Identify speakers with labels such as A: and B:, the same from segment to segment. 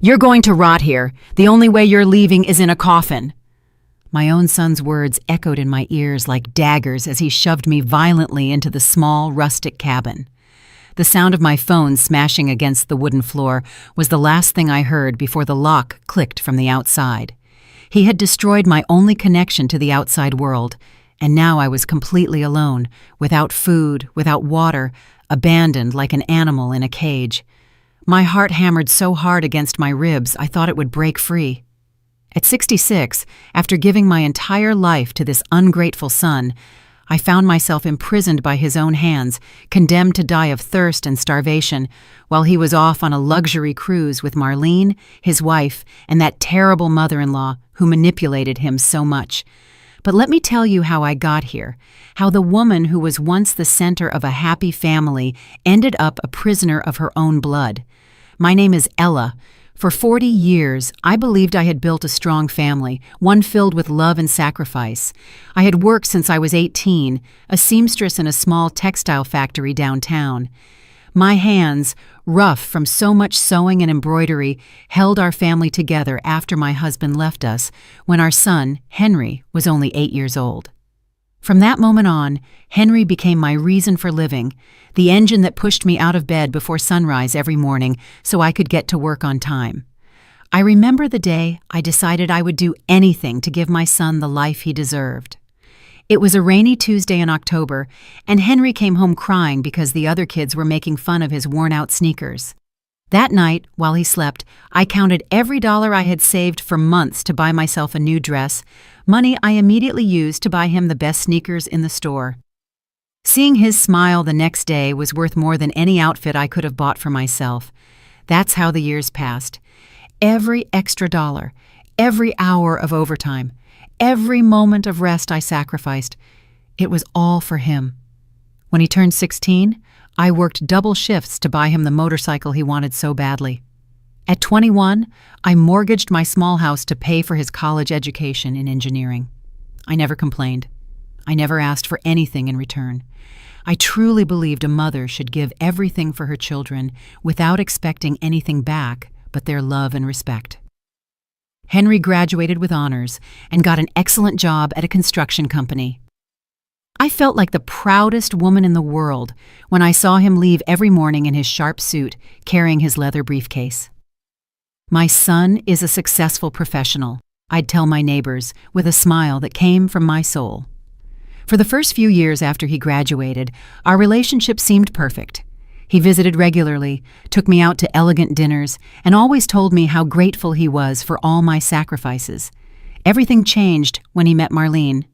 A: "You're going to rot here. The only way you're leaving is in a coffin." My own son's words echoed in my ears like daggers as he shoved me violently into the small, rustic cabin. The sound of my phone smashing against the wooden floor was the last thing I heard before the lock clicked from the outside. He had destroyed my only connection to the outside world, and now I was completely alone, without food, without water, abandoned like an animal in a cage. My heart hammered so hard against my ribs I thought it would break free. At 66, after giving my entire life to this ungrateful son, I found myself imprisoned by his own hands, condemned to die of thirst and starvation, while he was off on a luxury cruise with Marlene, his wife, and that terrible mother-in-law who manipulated him so much. But let me tell you how I got here, how the woman who was once the center of a happy family ended up a prisoner of her own blood. My name is Ella. For 40 years, I believed I had built a strong family, one filled with love and sacrifice. I had worked since I was 18, a seamstress in a small textile factory downtown. My hands, rough from so much sewing and embroidery, held our family together after my husband left us, when our son, Henry, was only 8 years old. From that moment on, Henry became my reason for living, the engine that pushed me out of bed before sunrise every morning so I could get to work on time. I remember the day I decided I would do anything to give my son the life he deserved. It was a rainy Tuesday in October, and Henry came home crying because the other kids were making fun of his worn-out sneakers. That night, while he slept, I counted every dollar I had saved for months to buy myself a new dress, money I immediately used to buy him the best sneakers in the store. Seeing his smile the next day was worth more than any outfit I could have bought for myself. That's how the years passed. Every extra dollar, every hour of overtime, every moment of rest I sacrificed, it was all for him. When he turned 16, I worked double shifts to buy him the motorcycle he wanted so badly. At 21, I mortgaged my small house to pay for his college education in engineering. I never complained. I never asked for anything in return. I truly believed a mother should give everything for her children without expecting anything back but their love and respect. Henry graduated with honors and got an excellent job at a construction company. I felt like the proudest woman in the world when I saw him leave every morning in his sharp suit, carrying his leather briefcase. "My son is a successful professional," I'd tell my neighbors with a smile that came from my soul. For the first few years after he graduated, our relationship seemed perfect. He visited regularly, took me out to elegant dinners, and always told me how grateful he was for all my sacrifices. Everything changed when he met Marlene.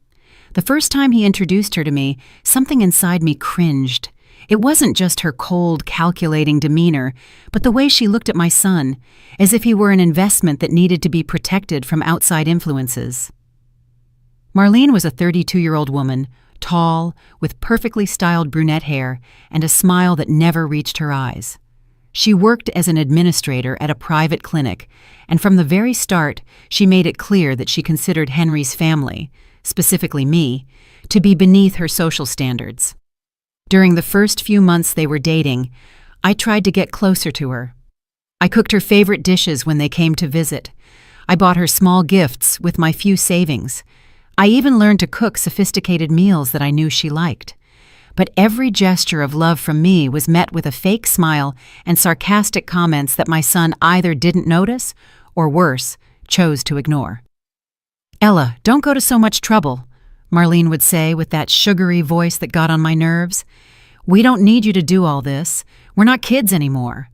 A: The first time he introduced her to me, something inside me cringed. It wasn't just her cold, calculating demeanor, but the way she looked at my son, as if he were an investment that needed to be protected from outside influences. Marlene was a 32-year-old woman, tall, with perfectly styled brunette hair and a smile that never reached her eyes. She worked as an administrator at a private clinic, and from the very start, she made it clear that she considered Henry's family, specifically me, to be beneath her social standards. During the first few months they were dating, I tried to get closer to her. I cooked her favorite dishes when they came to visit. I bought her small gifts with my few savings. I even learned to cook sophisticated meals that I knew she liked. But every gesture of love from me was met with a fake smile and sarcastic comments that my son either didn't notice or, worse, chose to ignore. "Ella, don't go to so much trouble," Marlene would say with that sugary voice that got on my nerves. "We don't need you to do all this. We're not kids anymore."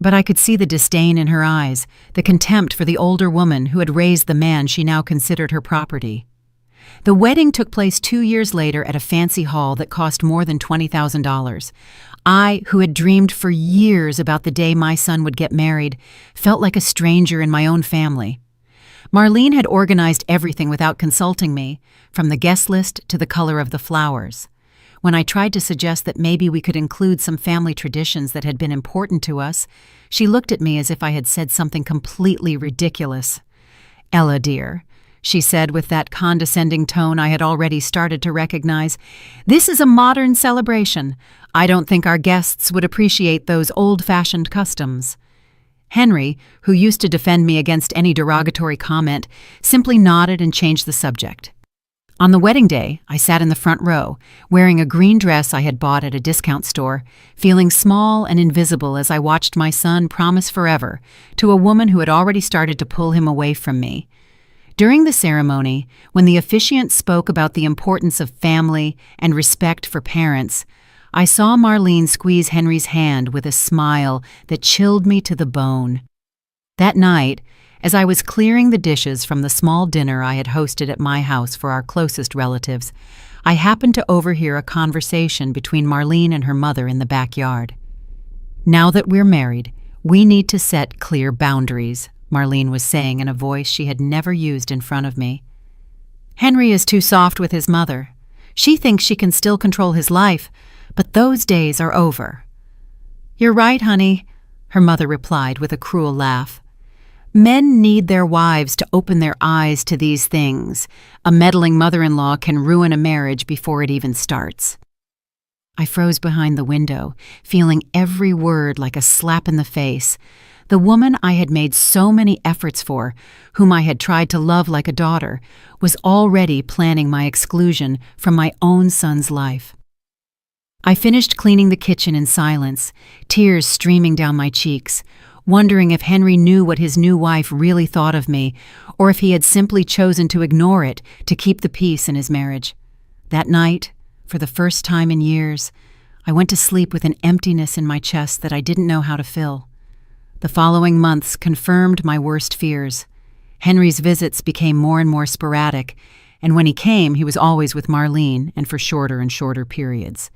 A: But I could see the disdain in her eyes, the contempt for the older woman who had raised the man she now considered her property. The wedding took place 2 years later at a fancy hall that cost more than $20,000. I, who had dreamed for years about the day my son would get married, felt like a stranger in my own family. Marlene had organized everything without consulting me, from the guest list to the color of the flowers. When I tried to suggest that maybe we could include some family traditions that had been important to us, she looked at me as if I had said something completely ridiculous. "Ella, dear," she said with that condescending tone I had already started to recognize, "this is a modern celebration. I don't think our guests would appreciate those old-fashioned customs." Henry, who used to defend me against any derogatory comment, simply nodded and changed the subject. On the wedding day, I sat in the front row, wearing a green dress I had bought at a discount store, feeling small and invisible as I watched my son promise forever to a woman who had already started to pull him away from me. During the ceremony, when the officiant spoke about the importance of family and respect for parents, I saw Marlene squeeze Henry's hand with a smile that chilled me to the bone. That night, as I was clearing the dishes from the small dinner I had hosted at my house for our closest relatives, I happened to overhear a conversation between Marlene and her mother in the backyard. "Now that we're married, we need to set clear boundaries," Marlene was saying in a voice she had never used in front of me. "Henry is too soft with his mother. She thinks she can still control his life, but those days are over." "You're right, honey," her mother replied with a cruel laugh. "Men need their wives to open their eyes to these things. A meddling mother-in-law can ruin a marriage before it even starts." I froze behind the window, feeling every word like a slap in the face. The woman I had made so many efforts for, whom I had tried to love like a daughter, was already planning my exclusion from my own son's life. I finished cleaning the kitchen in silence, tears streaming down my cheeks, wondering if Henry knew what his new wife really thought of me, or if he had simply chosen to ignore it to keep the peace in his marriage. That night, for the first time in years, I went to sleep with an emptiness in my chest that I didn't know how to fill. The following months confirmed my worst fears. Henry's visits became more and more sporadic, and when he came, he was always with Marlene and for shorter and shorter periods.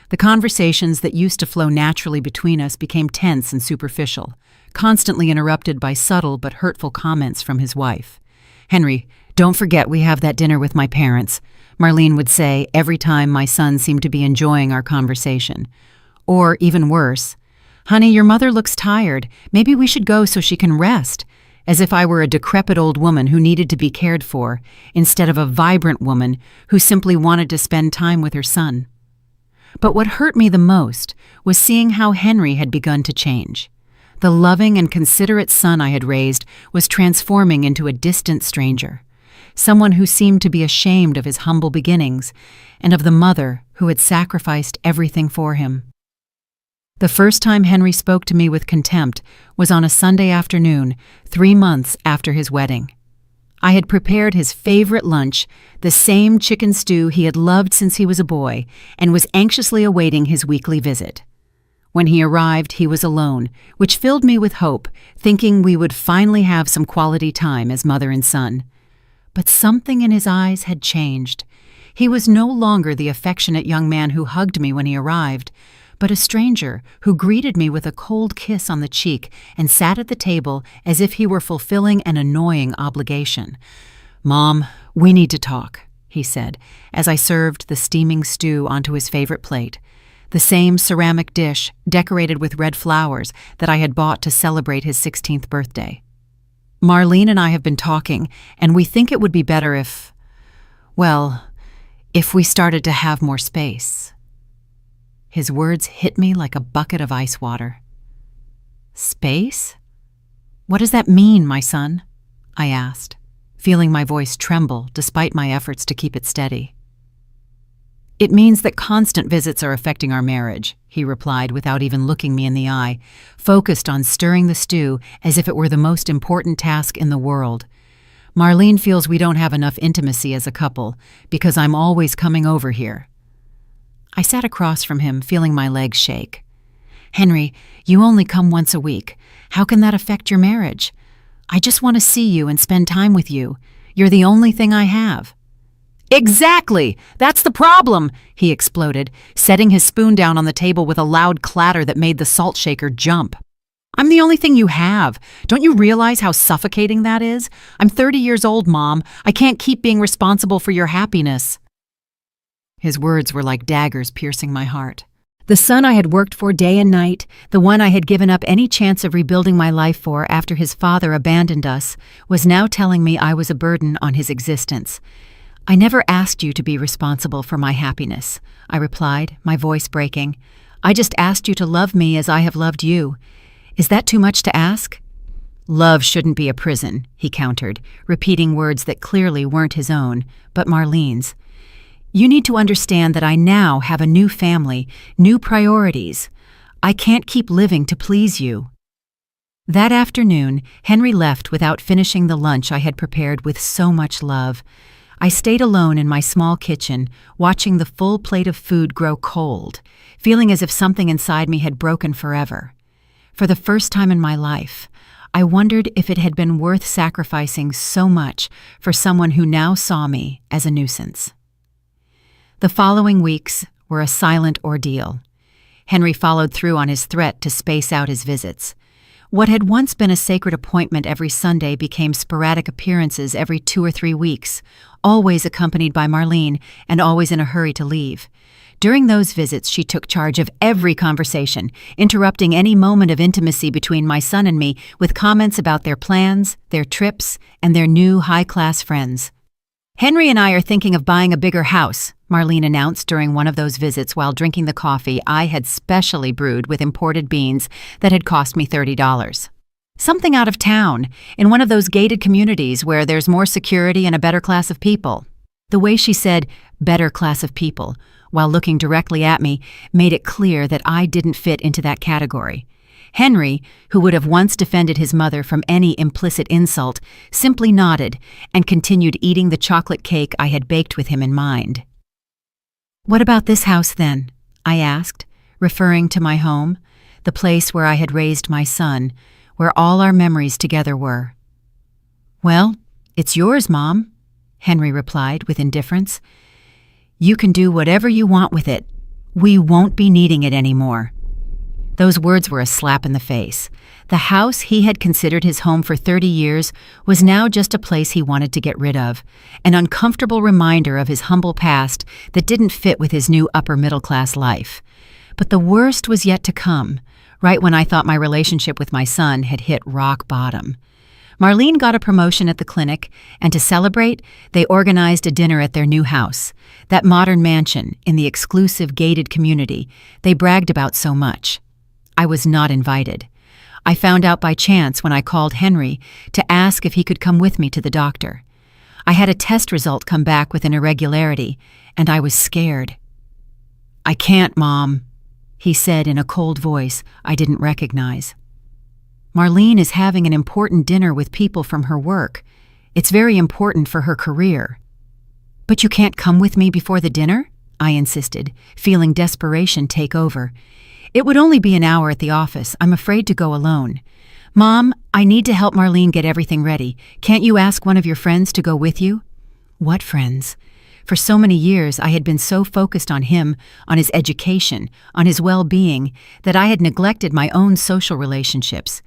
A: The conversations that used to flow naturally between us became tense and superficial, constantly interrupted by subtle but hurtful comments from his wife. "Henry, don't forget we have that dinner with my parents," Marlene would say every time my son seemed to be enjoying our conversation. Or, even worse, "Honey, your mother looks tired. Maybe we should go so she can rest," as if I were a decrepit old woman who needed to be cared for, instead of a vibrant woman who simply wanted to spend time with her son. But what hurt me the most was seeing how Henry had begun to change. The loving and considerate son I had raised was transforming into a distant stranger, someone who seemed to be ashamed of his humble beginnings and of the mother who had sacrificed everything for him. The first time Henry spoke to me with contempt was on a Sunday afternoon, 3 months after his wedding. I had prepared his favorite lunch, the same chicken stew he had loved since he was a boy, and was anxiously awaiting his weekly visit. When he arrived, he was alone, which filled me with hope, thinking we would finally have some quality time as mother and son. But something in his eyes had changed. He was no longer the affectionate young man who hugged me when he arrived, but a stranger who greeted me with a cold kiss on the cheek and sat at the table as if he were fulfilling an annoying obligation. "Mom, we need to talk," he said, as I served the steaming stew onto his favorite plate, the same ceramic dish decorated with red flowers that I had bought to celebrate his 16th birthday. "Marlene and I have been talking, and we think it would be better if we started to have more space." His words hit me like a bucket of ice water. "Space? What does that mean, my son?" I asked, feeling my voice tremble despite my efforts to keep it steady. "It means that constant visits are affecting our marriage," he replied without even looking me in the eye, focused on stirring the stew as if it were the most important task in the world. "Marlene feels we don't have enough intimacy as a couple because I'm always coming over here." I sat across from him, feeling my legs shake. "Henry, you only come once a week. How can that affect your marriage? I just want to see you and spend time with you. You're the only thing I have." "Exactly! That's the problem!" he exploded, setting his spoon down on the table with a loud clatter that made the salt shaker jump. "I'm the only thing you have. Don't you realize how suffocating that is? I'm 30 years old, Mom. I can't keep being responsible for your happiness." His words were like daggers piercing my heart. The son I had worked for day and night, the one I had given up any chance of rebuilding my life for after his father abandoned us, was now telling me I was a burden on his existence. "I never asked you to be responsible for my happiness," I replied, my voice breaking. "I just asked you to love me as I have loved you. Is that too much to ask?" "Love shouldn't be a prison," he countered, repeating words that clearly weren't his own, but Marlene's. "You need to understand that I now have a new family, new priorities. I can't keep living to please you." That afternoon, Henry left without finishing the lunch I had prepared with so much love. I stayed alone in my small kitchen, watching the full plate of food grow cold, feeling as if something inside me had broken forever. For the first time in my life, I wondered if it had been worth sacrificing so much for someone who now saw me as a nuisance. The following weeks were a silent ordeal. Henry followed through on his threat to space out his visits. What had once been a sacred appointment every Sunday became sporadic appearances every 2 or 3 weeks, always accompanied by Marlene and always in a hurry to leave. During those visits, she took charge of every conversation, interrupting any moment of intimacy between my son and me with comments about their plans, their trips, and their new high-class friends. "Henry and I are thinking of buying a bigger house," Marlene announced during one of those visits while drinking the coffee I had specially brewed with imported beans that had cost me $30. "Something out of town, in one of those gated communities where there's more security and a better class of people." The way she said, "better class of people," while looking directly at me, made it clear that I didn't fit into that category. Henry, who would have once defended his mother from any implicit insult, simply nodded and continued eating the chocolate cake I had baked with him in mind. "What about this house, then?" I asked, referring to my home, the place where I had raised my son, where all our memories together were. "Well, it's yours, Mom," Henry replied with indifference. "You can do whatever you want with it. We won't be needing it anymore." Those words were a slap in the face. The house he had considered his home for 30 years was now just a place he wanted to get rid of, an uncomfortable reminder of his humble past that didn't fit with his new upper-middle-class life. But the worst was yet to come, right when I thought my relationship with my son had hit rock bottom. Marlene got a promotion at the clinic, and to celebrate, they organized a dinner at their new house, that modern mansion in the exclusive gated community they bragged about so much. I was not invited. I found out by chance when I called Henry to ask if he could come with me to the doctor. I had a test result come back with an irregularity, and I was scared. "I can't, Mom," he said in a cold voice I didn't recognize. "Marlene is having an important dinner with people from her work. It's very important for her career." "But you can't come with me before the dinner?" I insisted, feeling desperation take over. "It would only be an hour at the office. I'm afraid to go alone." "Mom, I need to help Marlene get everything ready. Can't you ask one of your friends to go with you?" What friends? For so many years, I had been so focused on him, on his education, on his well-being, that I had neglected my own social relationships.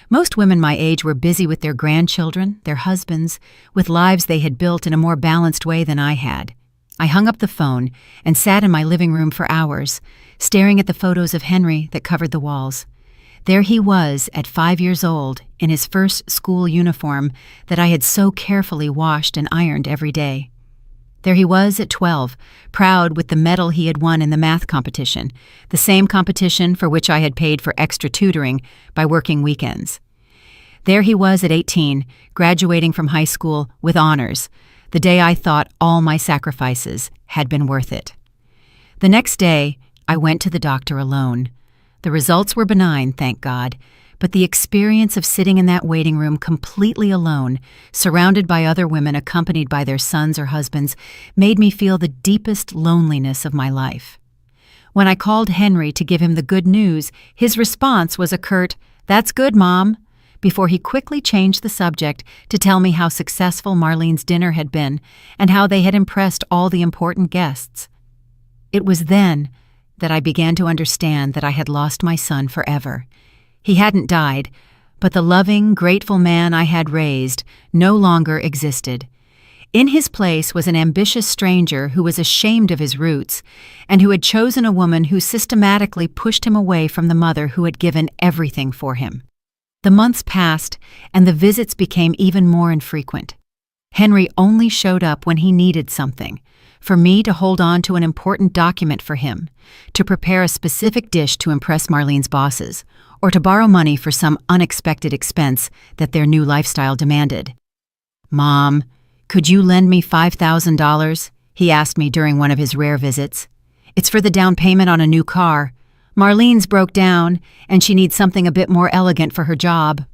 A: Most women my age were busy with their grandchildren, their husbands, with lives they had built in a more balanced way than I had. I hung up the phone and sat in my living room for hours, staring at the photos of Henry that covered the walls. There he was at 5 years old, in his first school uniform that I had so carefully washed and ironed every day. There he was at 12, proud with the medal he had won in the math competition, the same competition for which I had paid for extra tutoring by working weekends. There he was at 18, graduating from high school with honors, the day I thought all my sacrifices had been worth it. The next day, I went to the doctor alone. The results were benign, thank God, but the experience of sitting in that waiting room completely alone, surrounded by other women accompanied by their sons or husbands, made me feel the deepest loneliness of my life. When I called Henry to give him the good news, his response was a curt, "That's good, Mom," before he quickly changed the subject to tell me how successful Marlene's dinner had been and how they had impressed all the important guests. It was then that I began to understand that I had lost my son forever. He hadn't died, but the loving, grateful man I had raised no longer existed. In his place was an ambitious stranger who was ashamed of his roots and who had chosen a woman who systematically pushed him away from the mother who had given everything for him. The months passed, and the visits became even more infrequent. Henry only showed up when he needed something, for me to hold on to an important document for him, to prepare a specific dish to impress Marlene's bosses, or to borrow money for some unexpected expense that their new lifestyle demanded. "Mom, could you lend me $5,000? He asked me during one of his rare visits. "It's for the down payment on a new car. Marlene's broke down, and she needs something a bit more elegant for her job."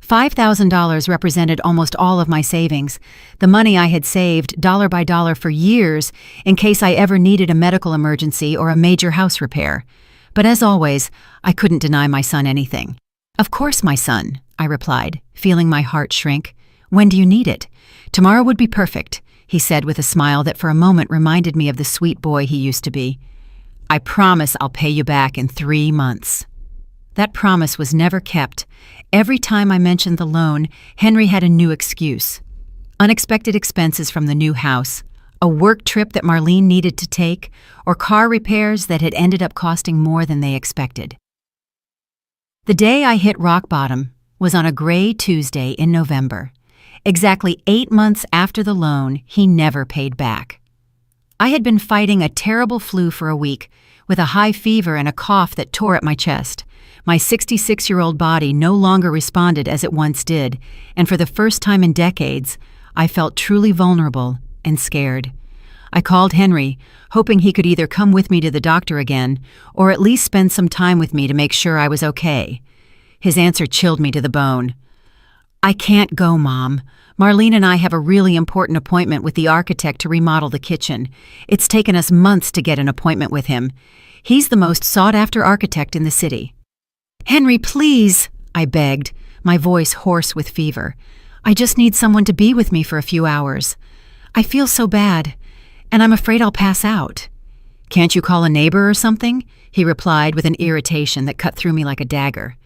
A: $5,000 represented almost all of my savings, the money I had saved dollar by dollar for years in case I ever needed a medical emergency or a major house repair. But as always, I couldn't deny my son anything. "Of course, my son," I replied, feeling my heart shrink. "When do you need it?" "Tomorrow would be perfect," he said with a smile that for a moment reminded me of the sweet boy he used to be. "I promise I'll pay you back in 3 months." That promise was never kept. Every time I mentioned the loan, Henry had a new excuse. Unexpected expenses from the new house, a work trip that Marlene needed to take, or car repairs that had ended up costing more than they expected. The day I hit rock bottom was on a gray Tuesday in November. Exactly 8 months after the loan, he never paid back. I had been fighting a terrible flu for a week, with a high fever and a cough that tore at my chest. My 66-year-old body no longer responded as it once did, and for the first time in decades, I felt truly vulnerable and scared. I called Henry, hoping he could either come with me to the doctor again, or at least spend some time with me to make sure I was okay. His answer chilled me to the bone. "I can't go, Mom. Marlene and I have a really important appointment with the architect to remodel the kitchen. It's taken us months to get an appointment with him. He's the most sought-after architect in the city." "Henry, please," I begged, my voice hoarse with fever. "I just need someone to be with me for a few hours. I feel so bad, and I'm afraid I'll pass out." "Can't you call a neighbor or something?" he replied with an irritation that cut through me like a dagger.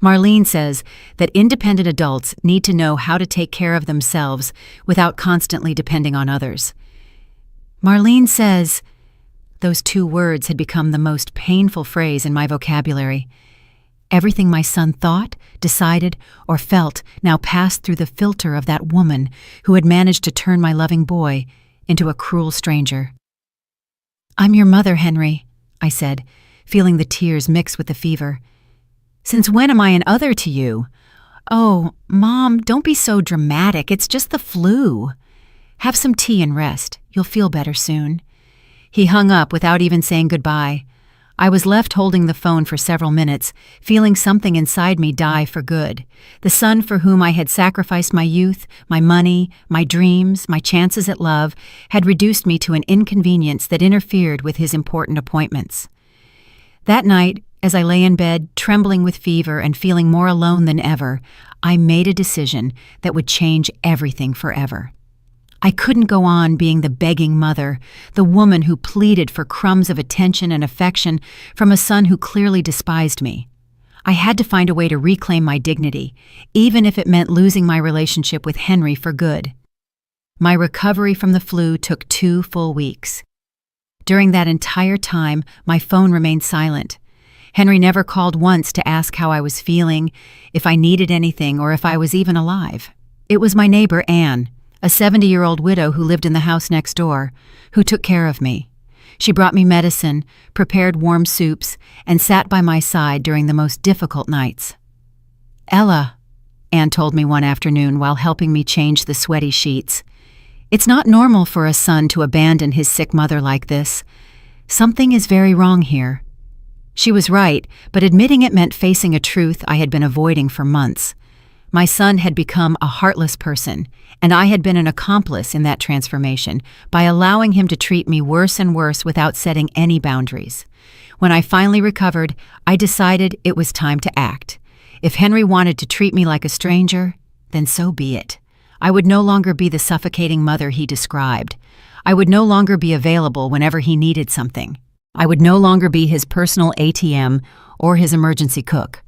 A: Marlene says that independent adults need to know how to take care of themselves without constantly depending on others. Marlene says, those 2 words had become the most painful phrase in my vocabulary. Everything my son thought, decided, or felt now passed through the filter of that woman who had managed to turn my loving boy into a cruel stranger. "I'm your mother, Henry," I said, feeling the tears mix with the fever. "Since when am I an other to you?" "Oh, Mom, don't be so dramatic. It's just the flu. Have some tea and rest. You'll feel better soon." He hung up without even saying goodbye. I was left holding the phone for several minutes, feeling something inside me die for good. The son for whom I had sacrificed my youth, my money, my dreams, my chances at love, had reduced me to an inconvenience that interfered with his important appointments. That night, as I lay in bed, trembling with fever and feeling more alone than ever, I made a decision that would change everything forever. I couldn't go on being the begging mother, the woman who pleaded for crumbs of attention and affection from a son who clearly despised me. I had to find a way to reclaim my dignity, even if it meant losing my relationship with Henry for good. My recovery from the flu took 2 full weeks. During that entire time, my phone remained silent. Henry never called once to ask how I was feeling, if I needed anything, or if I was even alive. It was my neighbor, Anne, a 70-year-old widow who lived in the house next door, who took care of me. She brought me medicine, prepared warm soups, and sat by my side during the most difficult nights. "Ella," Anne told me one afternoon while helping me change the sweaty sheets, "it's not normal for a son to abandon his sick mother like this. Something is very wrong here." She was right, but admitting it meant facing a truth I had been avoiding for months. My son had become a heartless person, and I had been an accomplice in that transformation by allowing him to treat me worse and worse without setting any boundaries. When I finally recovered, I decided it was time to act. If Henry wanted to treat me like a stranger, then so be it. I would no longer be the suffocating mother he described. I would no longer be available whenever he needed something. I would no longer be his personal ATM or his emergency cook.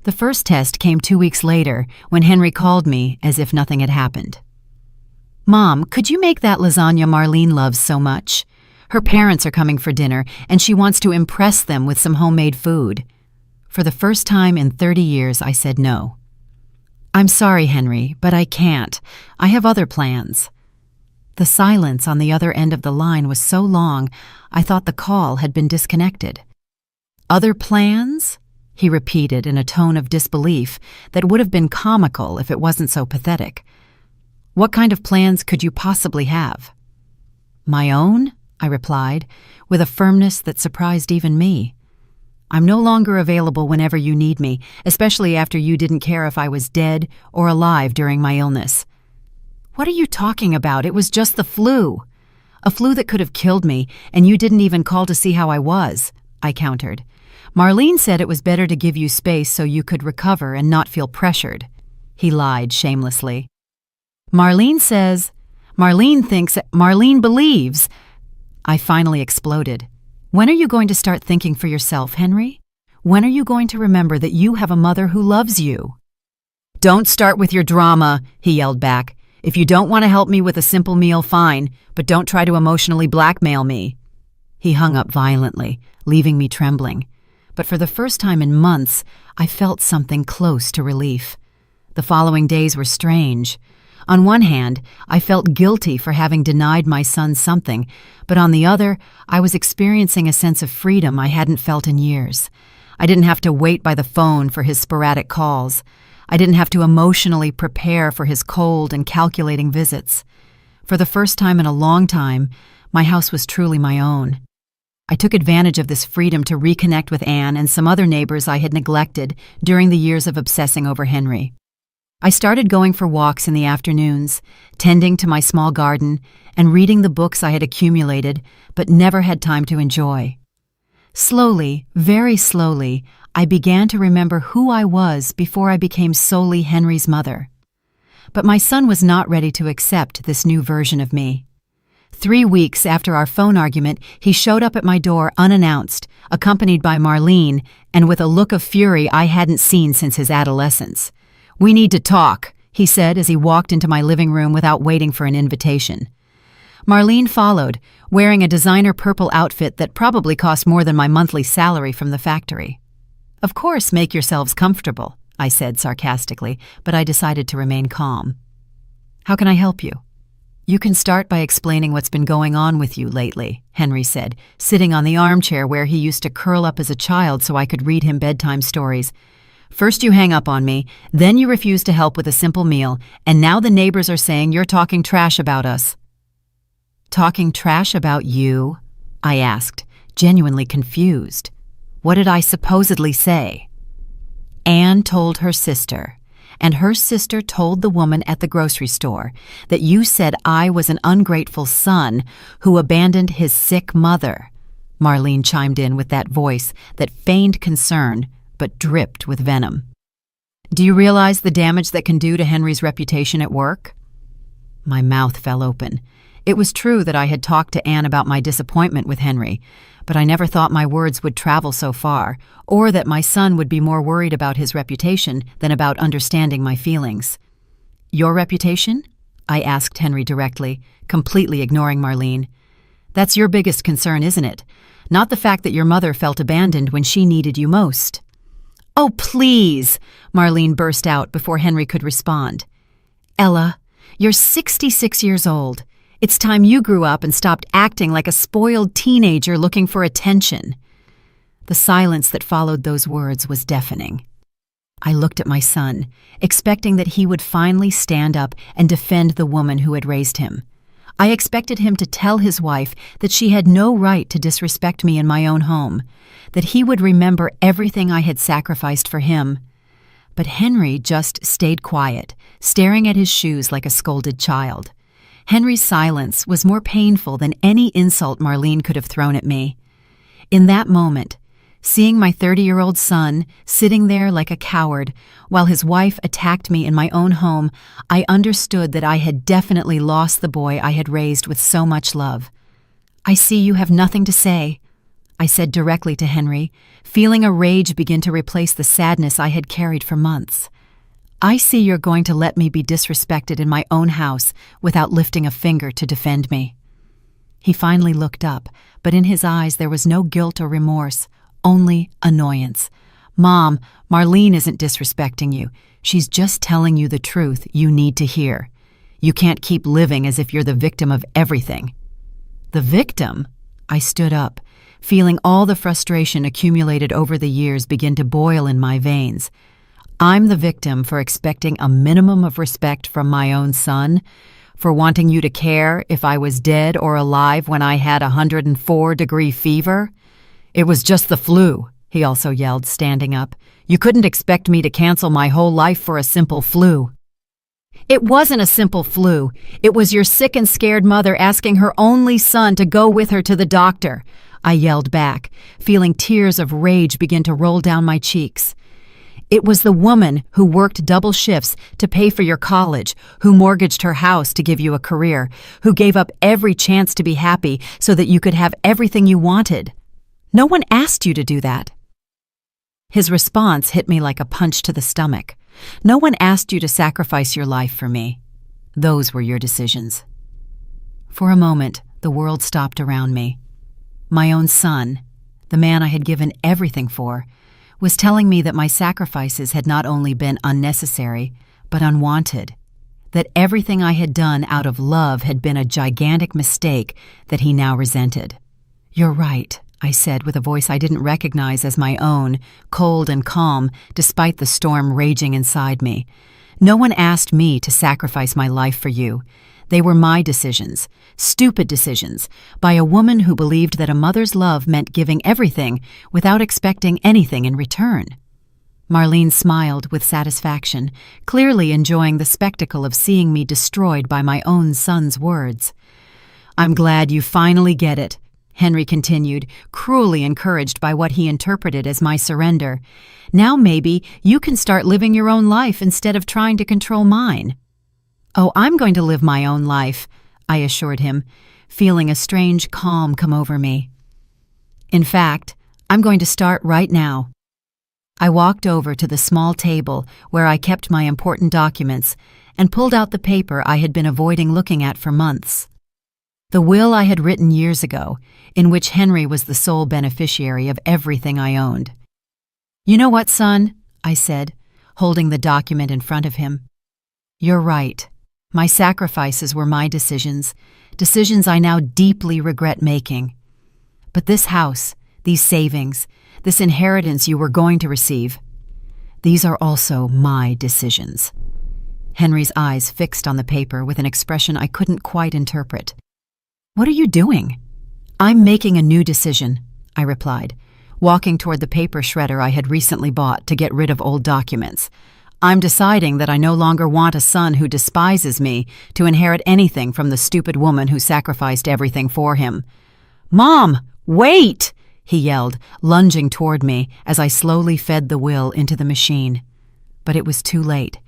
A: The first test came 2 weeks later when Henry called me as if nothing had happened. "Mom, could you make that lasagna Marlene loves so much? Her parents are coming for dinner, and she wants to impress them with some homemade food." For the first time in 30 years, I said no. "I'm sorry, Henry, but I can't. I have other plans." The silence on the other end of the line was so long, I thought the call had been disconnected. "Other plans?" he repeated in a tone of disbelief that would have been comical if it wasn't so pathetic. "What kind of plans could you possibly have?" "My own?" I replied, with a firmness that surprised even me. "I'm no longer available whenever you need me, especially after you didn't care if I was dead or alive during my illness." "What are you talking about? It was just the flu." "A flu that could have killed me, and you didn't even call to see how I was," I countered. "Marlene said it was better to give you space so you could recover and not feel pressured." He lied shamelessly. Marlene believes." I finally exploded. "When are you going to start thinking for yourself, Henry? When are you going to remember that you have a mother who loves you?" "Don't start with your drama," he yelled back. "If you don't want to help me with a simple meal, fine, but don't try to emotionally blackmail me." He hung up violently, leaving me trembling. But for the first time in months, I felt something close to relief. The following days were strange. On one hand, I felt guilty for having denied my son something, but on the other, I was experiencing a sense of freedom I hadn't felt in years. I didn't have to wait by the phone for his sporadic calls. I didn't have to emotionally prepare for his cold and calculating visits. For the first time in a long time, my house was truly my own. I took advantage of this freedom to reconnect with Anne and some other neighbors I had neglected during the years of obsessing over Henry. I started going for walks in the afternoons, tending to my small garden, and reading the books I had accumulated but never had time to enjoy. Slowly, very slowly, I began to remember who I was before I became solely Henry's mother. But my son was not ready to accept this new version of me. 3 weeks after our phone argument, he showed up at my door unannounced, accompanied by Marlene, and with a look of fury I hadn't seen since his adolescence. "We need to talk," he said as he walked into my living room without waiting for an invitation. Marlene followed, wearing a designer purple outfit that probably cost more than my monthly salary from the factory. "Of course, make yourselves comfortable," I said sarcastically, but I decided to remain calm. "How can I help you?" "You can start by explaining what's been going on with you lately," Henry said, sitting on the armchair where he used to curl up as a child so I could read him bedtime stories. "First you hang up on me, then you refuse to help with a simple meal, and now the neighbors are saying you're talking trash about us." "Talking trash about you?" I asked, genuinely confused. "What did I supposedly say?" "Anne told her sister, and her sister told the woman at the grocery store that you said I was an ungrateful son who abandoned his sick mother," Marlene chimed in with that voice that feigned concern but dripped with venom. "Do you realize the damage that can do to Henry's reputation at work?" My mouth fell open. It was true that I had talked to Anne about my disappointment with Henry, but I never thought my words would travel so far, or that my son would be more worried about his reputation than about understanding my feelings. "Your reputation?" I asked Henry directly, completely ignoring Marlene. "That's your biggest concern, isn't it? Not the fact that your mother felt abandoned when she needed you most." "Oh, please!" Marlene burst out before Henry could respond. "Ella, you're 66 years old. It's time you grew up and stopped acting like a spoiled teenager looking for attention." The silence that followed those words was deafening. I looked at my son, expecting that he would finally stand up and defend the woman who had raised him. I expected him to tell his wife that she had no right to disrespect me in my own home, that he would remember everything I had sacrificed for him. But Henry just stayed quiet, staring at his shoes like a scolded child. Henry's silence was more painful than any insult Marlene could have thrown at me. In that moment, seeing my 30-year-old son sitting there like a coward while his wife attacked me in my own home, I understood that I had definitely lost the boy I had raised with so much love. "I see you have nothing to say," I said directly to Henry, feeling a rage begin to replace the sadness I had carried for months. "I see you're going to let me be disrespected in my own house without lifting a finger to defend me." He finally looked up, but in his eyes there was no guilt or remorse, only annoyance. "Mom, Marlene isn't disrespecting you. She's just telling you the truth you need to hear. You can't keep living as if you're the victim of everything." "The victim?" I stood up, feeling all the frustration accumulated over the years begin to boil in my veins. I'm the victim for expecting a minimum of respect from my own son, for wanting you to care if I was dead or alive when I had 104-degree fever. It was just the flu, he also yelled, standing up. You couldn't expect me to cancel my whole life for a simple flu. It wasn't a simple flu. It was your sick and scared mother asking her only son to go with her to the doctor, I yelled back, feeling tears of rage begin to roll down my cheeks. It was the woman who worked double shifts to pay for your college, who mortgaged her house to give you a career, who gave up every chance to be happy so that you could have everything you wanted. No one asked you to do that. His response hit me like a punch to the stomach. No one asked you to sacrifice your life for me. Those were your decisions. For a moment, the world stopped around me. My own son, the man I had given everything for, was telling me that my sacrifices had not only been unnecessary, but unwanted, that everything I had done out of love had been a gigantic mistake that he now resented. You're right, I said with a voice I didn't recognize as my own, cold and calm despite the storm raging inside me. No one asked me to sacrifice my life for you. They were my decisions, stupid decisions, by a woman who believed that a mother's love meant giving everything without expecting anything in return. Marlene smiled with satisfaction, clearly enjoying the spectacle of seeing me destroyed by my own son's words. I'm glad you finally get it, Henry continued, cruelly encouraged by what he interpreted as my surrender. Now maybe you can start living your own life instead of trying to control mine. Oh, I'm going to live my own life, I assured him, feeling a strange calm come over me. In fact, I'm going to start right now. I walked over to the small table where I kept my important documents and pulled out the paper I had been avoiding looking at for months. The will I had written years ago, in which Henry was the sole beneficiary of everything I owned. You know what, son? I said, holding the document in front of him. You're right. My sacrifices were my decisions I now deeply regret making. But this house, these savings, this inheritance you were going to receive, these are also my decisions. Henry's eyes fixed on the paper with an expression I couldn't quite interpret. What are you doing? I'm making a new decision, I replied, walking toward the paper shredder I had recently bought to get rid of old documents. I'm deciding that I no longer want a son who despises me to inherit anything from the stupid woman who sacrificed everything for him. Mom, wait! He yelled, lunging toward me as I slowly fed the will into the machine. But it was too late.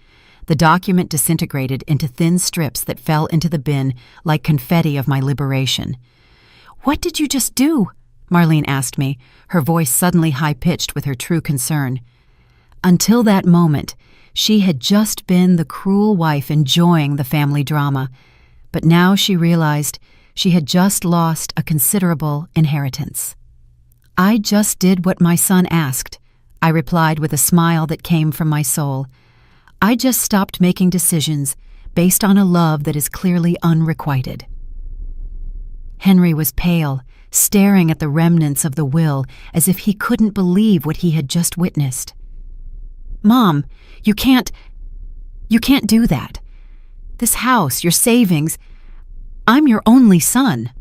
A: The document disintegrated into thin strips that fell into the bin like confetti of my liberation. What did you just do? Marlene asked me, her voice suddenly high-pitched with her true concern. Until that moment, she had just been the cruel wife enjoying the family drama, but now she realized she had just lost a considerable inheritance. I just did what my son asked, I replied with a smile that came from my soul. I just stopped making decisions based on a love that is clearly unrequited. Henry was pale, staring at the remnants of the will as if he couldn't believe what he had just witnessed. Mom, you can't do that. This house, your savings, I'm your only son.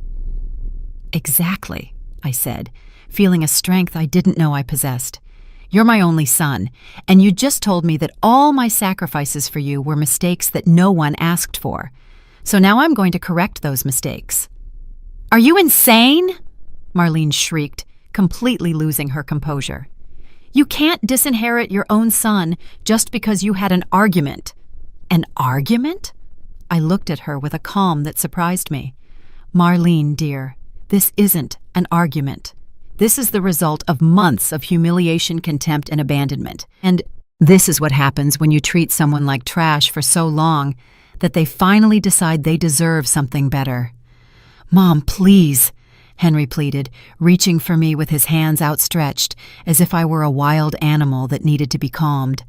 A: Exactly, I said, feeling a strength I didn't know I possessed. You're my only son, and you just told me that all my sacrifices for you were mistakes that no one asked for. So now I'm going to correct those mistakes. Are you insane? Marlene shrieked, completely losing her composure. You can't disinherit your own son just because you had an argument. An argument? I looked at her with a calm that surprised me. Marlene, dear, this isn't an argument. This is the result of months of humiliation, contempt, and abandonment. And this is what happens when you treat someone like trash for so long that they finally decide they deserve something better. Mom, please, Henry pleaded, reaching for me with his hands outstretched, as if I were a wild animal that needed to be calmed.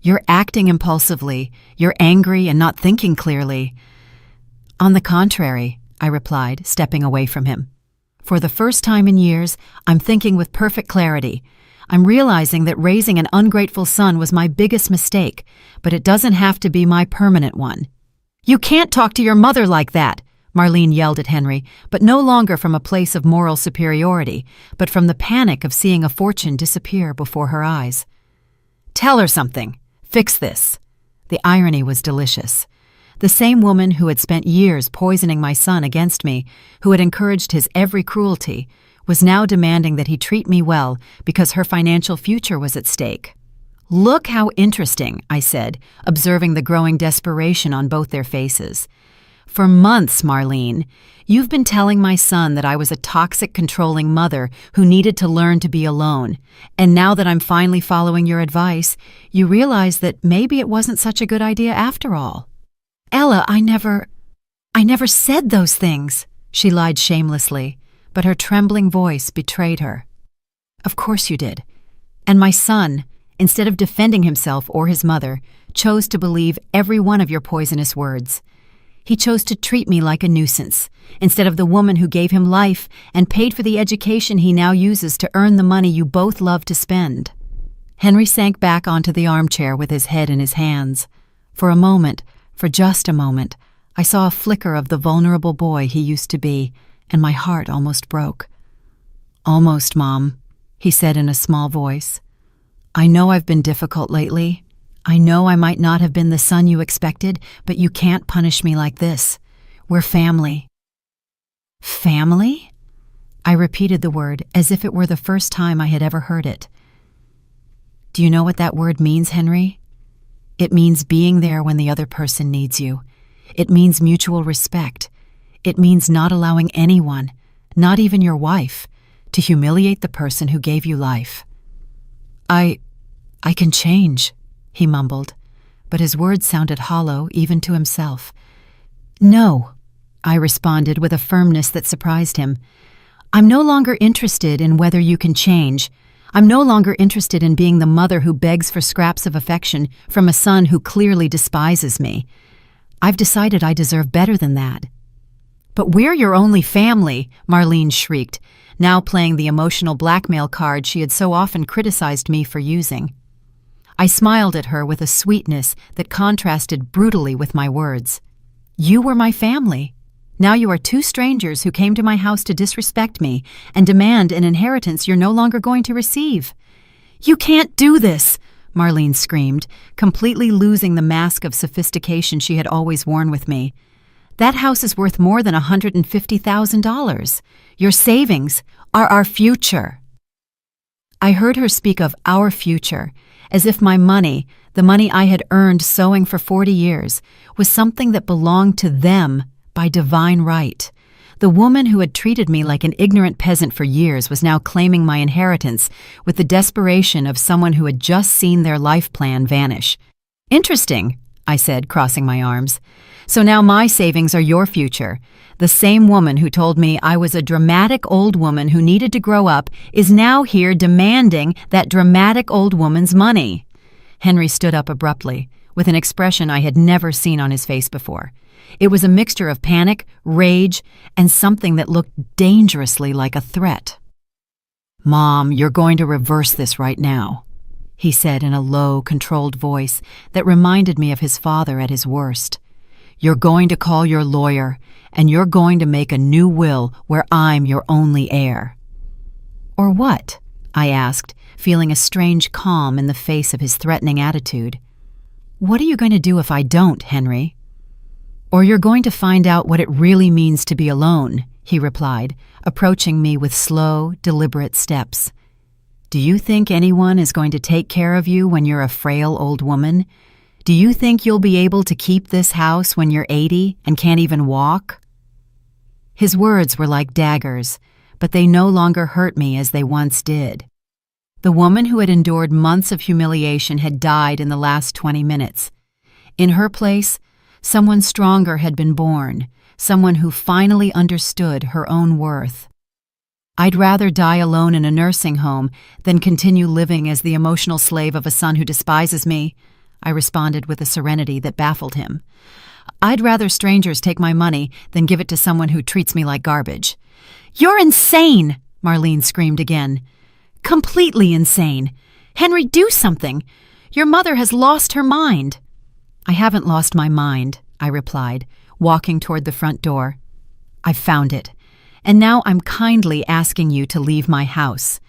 A: You're acting impulsively. You're angry and not thinking clearly. On the contrary, I replied, stepping away from him. For the first time in years, I'm thinking with perfect clarity. I'm realizing that raising an ungrateful son was my biggest mistake, but it doesn't have to be my permanent one. You can't talk to your mother like that, Marlene yelled at Henry, but no longer from a place of moral superiority, but from the panic of seeing a fortune disappear before her eyes. Tell her something. Fix this. The irony was delicious. The same woman who had spent years poisoning my son against me, who had encouraged his every cruelty, was now demanding that he treat me well because her financial future was at stake. Look how interesting, I said, observing the growing desperation on both their faces. For months, Marlene, you've been telling my son that I was a toxic, controlling mother who needed to learn to be alone. And now that I'm finally following your advice, you realize that maybe it wasn't such a good idea after all. Ella, I never said those things, she lied shamelessly, but her trembling voice betrayed her. Of course you did. And my son, instead of defending himself or his mother, chose to believe every one of your poisonous words. He chose to treat me like a nuisance, instead of the woman who gave him life and paid for the education he now uses to earn the money you both love to spend. Henry sank back onto the armchair with his head in his hands. For a moment, for just a moment, I saw a flicker of the vulnerable boy he used to be, and my heart almost broke. Almost, Mom, he said in a small voice. I know I've been difficult lately. I know I might not have been the son you expected, but you can't punish me like this. We're family. Family? I repeated the word as if it were the first time I had ever heard it. Do you know what that word means, Henry? It means being there when the other person needs you. It means mutual respect. It means not allowing anyone, not even your wife, to humiliate the person who gave you life. I can change, he mumbled, but his words sounded hollow even to himself. No, I responded with a firmness that surprised him. I'm no longer interested in whether you can change. I'm no longer interested in being the mother who begs for scraps of affection from a son who clearly despises me. I've decided I deserve better than that. But we're your only family, Marlene shrieked, now playing the emotional blackmail card she had so often criticized me for using. I smiled at her with a sweetness that contrasted brutally with my words. You were my family. Now you are two strangers who came to my house to disrespect me and demand an inheritance you're no longer going to receive. You can't do this, Marlene screamed, completely losing the mask of sophistication she had always worn with me. That house is worth more than $150,000. Your savings are our future. I heard her speak of our future, as if my money, the money I had earned sewing for 40 years, was something that belonged to them by divine right. The woman who had treated me like an ignorant peasant for years was now claiming my inheritance with the desperation of someone who had just seen their life plan vanish. Interesting, I said, crossing my arms. So now my savings are your future. The same woman who told me I was a dramatic old woman who needed to grow up is now here demanding that dramatic old woman's money. Henry stood up abruptly, with an expression I had never seen on his face before. It was a mixture of panic, rage, and something that looked dangerously like a threat. Mom, you're going to reverse this right now, he said in a low, controlled voice that reminded me of his father at his worst. You're going to call your lawyer, and you're going to make a new will where I'm your only heir. Or what? I asked, feeling a strange calm in the face of his threatening attitude. What are you going to do if I don't, Henry? Or you're going to find out what it really means to be alone, he replied, approaching me with slow, deliberate steps. Do you think anyone is going to take care of you when you're a frail old woman? Do you think you'll be able to keep this house when you're 80 and can't even walk? His words were like daggers, but they no longer hurt me as they once did. The woman who had endured months of humiliation had died in the last 20 minutes. In her place, someone stronger had been born, someone who finally understood her own worth. I'd rather die alone in a nursing home than continue living as the emotional slave of a son who despises me, I responded with a serenity that baffled him. I'd rather strangers take my money than give it to someone who treats me like garbage." "You're insane!" Marlene screamed again. "Completely insane. Henry, do something. Your mother has lost her mind." "I haven't lost my mind," I replied, walking toward the front door. "I've found it, and now I'm kindly asking you to leave my house."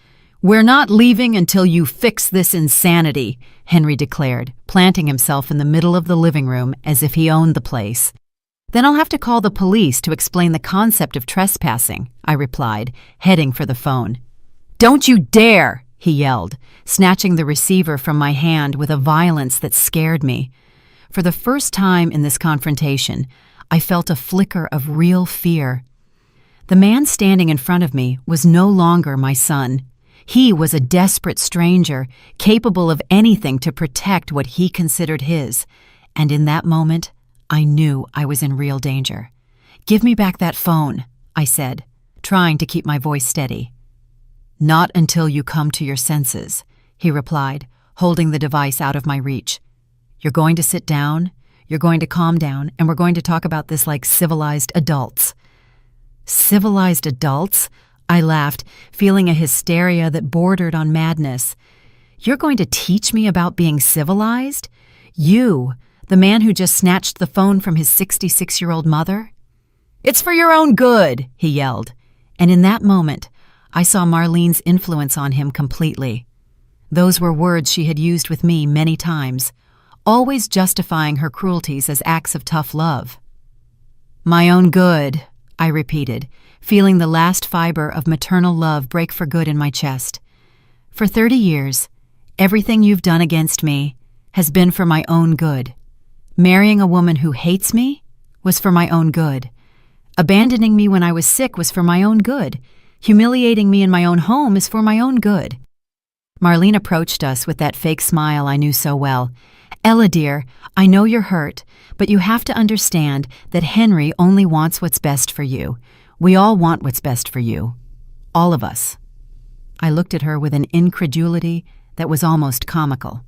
A: "We're not leaving until you fix this insanity," Henry declared, planting himself in the middle of the living room as if he owned the place. "Then I'll have to call the police to explain the concept of trespassing," I replied, heading for the phone. "Don't you dare!" he yelled, snatching the receiver from my hand with a violence that scared me. For the first time in this confrontation, I felt a flicker of real fear. The man standing in front of me was no longer my son. He was a desperate stranger, capable of anything to protect what he considered his, and in that moment, I knew I was in real danger. "Give me back that phone," I said, trying to keep my voice steady. "Not until you come to your senses," he replied, holding the device out of my reach. "You're going to sit down, you're going to calm down, and we're going to talk about this like civilized adults." "Civilized adults?" I laughed, feeling a hysteria that bordered on madness. "You're going to teach me about being civilized? You, the man who just snatched the phone from his 66-year-old mother?" "It's for your own good," he yelled, and in that moment, I saw Marlene's influence on him completely. Those were words she had used with me many times, always justifying her cruelties as acts of tough love. "My own good," I repeated, feeling the last fiber of maternal love break for good in my chest. "For 30 years, everything you've done against me has been for my own good. Marrying a woman who hates me was for my own good. Abandoning me when I was sick was for my own good. Humiliating me in my own home is for my own good." Marlene approached us with that fake smile I knew so well. "Ella, dear, I know you're hurt, but you have to understand that Henry only wants what's best for you. We all want what's best for you. All of us." I looked at her with an incredulity that was almost comical.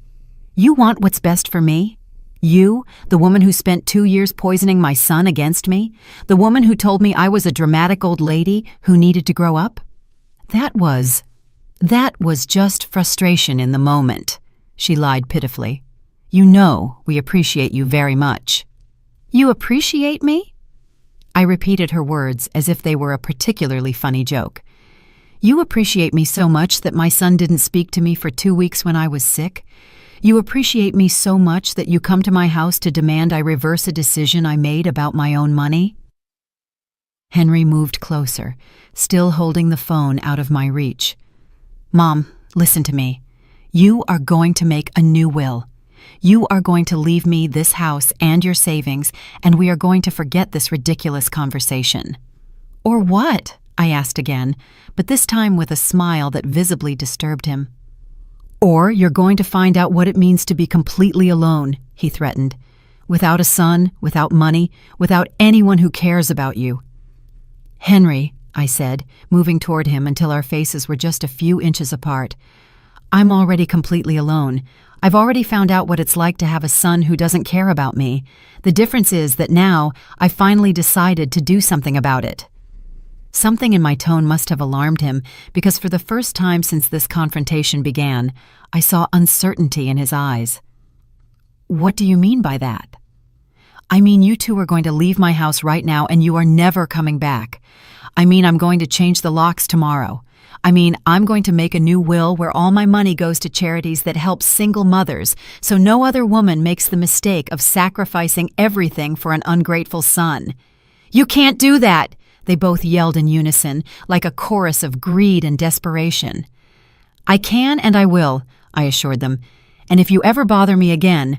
A: "You want what's best for me? You, the woman who spent 2 years poisoning my son against me? The woman who told me I was a dramatic old lady who needed to grow up?" That was just frustration in the moment," she lied pitifully. "You know we appreciate you very much." "You appreciate me?" I repeated her words as if they were a particularly funny joke. "You appreciate me so much that my son didn't speak to me for 2 weeks when I was sick? You appreciate me so much that you come to my house to demand I reverse a decision I made about my own money?" Henry moved closer, still holding the phone out of my reach. "Mom, listen to me. You are going to make a new will. You are going to leave me this house and your savings, and we are going to forget this ridiculous conversation." "Or what?" I asked again, but this time with a smile that visibly disturbed him. "Or you're going to find out what it means to be completely alone," he threatened. "Without a son, without money, without anyone who cares about you." "Henry," I said, moving toward him until our faces were just a few inches apart, "I'm already completely alone. I've already found out what it's like to have a son who doesn't care about me. The difference is that now I've finally decided to do something about it." Something in my tone must have alarmed him, because for the first time since this confrontation began, I saw uncertainty in his eyes. "What do you mean by that?" "I mean you two are going to leave my house right now and you are never coming back. I mean I'm going to change the locks tomorrow. I mean I'm going to make a new will where all my money goes to charities that help single mothers, so no other woman makes the mistake of sacrificing everything for an ungrateful son." "You can't do that!" they both yelled in unison, like a chorus of greed and desperation. "I can and I will," I assured them, "and if you ever bother me again,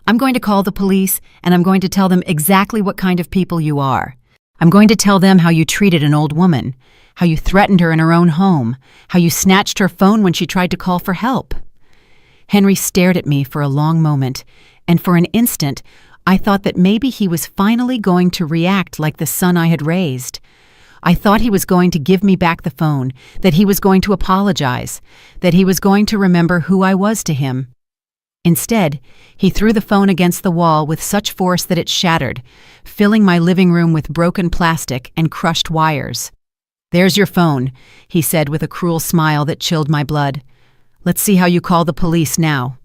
A: I'm going to call the police and I'm going to tell them exactly what kind of people you are. I'm going to tell them how you treated an old woman, how you threatened her in her own home, how you snatched her phone when she tried to call for help." Henry stared at me for a long moment, and for an instant, I thought that maybe he was finally going to react like the son I had raised. I thought he was going to give me back the phone, that he was going to apologize, that he was going to remember who I was to him. Instead, he threw the phone against the wall with such force that it shattered, filling my living room with broken plastic and crushed wires. "There's your phone," he said with a cruel smile that chilled my blood. "Let's see how you call the police now."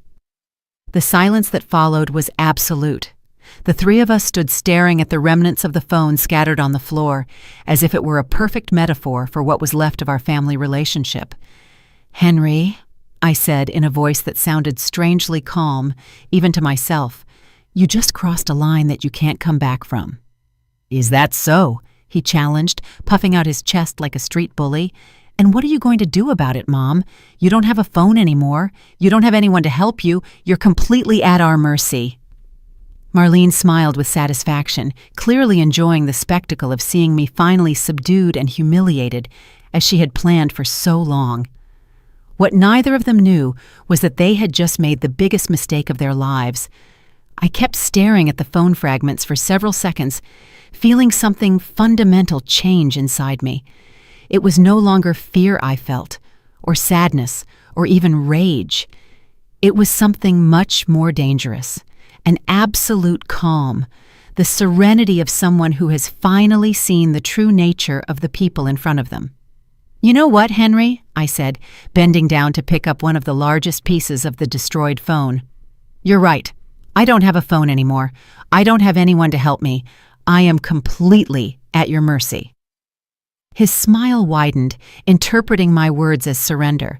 A: The silence that followed was absolute. The three of us stood staring at the remnants of the phone scattered on the floor, as if it were a perfect metaphor for what was left of our family relationship. "Henry," I said in a voice that sounded strangely calm, even to myself, "you just crossed a line that you can't come back from." "Is that so?" he challenged, puffing out his chest like a street bully. "And what are you going to do about it, Mom? You don't have a phone anymore. You don't have anyone to help you. You're completely at our mercy." Marlene smiled with satisfaction, clearly enjoying the spectacle of seeing me finally subdued and humiliated, as she had planned for so long. What neither of them knew was that they had just made the biggest mistake of their lives. I kept staring at the phone fragments for several seconds, feeling something fundamental change inside me. It was no longer fear I felt, or sadness, or even rage. It was something much more dangerous. An absolute calm, the serenity of someone who has finally seen the true nature of the people in front of them. "You know what, Henry?" I said, bending down to pick up one of the largest pieces of the destroyed phone. "You're right. I don't have a phone anymore. I don't have anyone to help me. I am completely at your mercy." His smile widened, interpreting my words as surrender.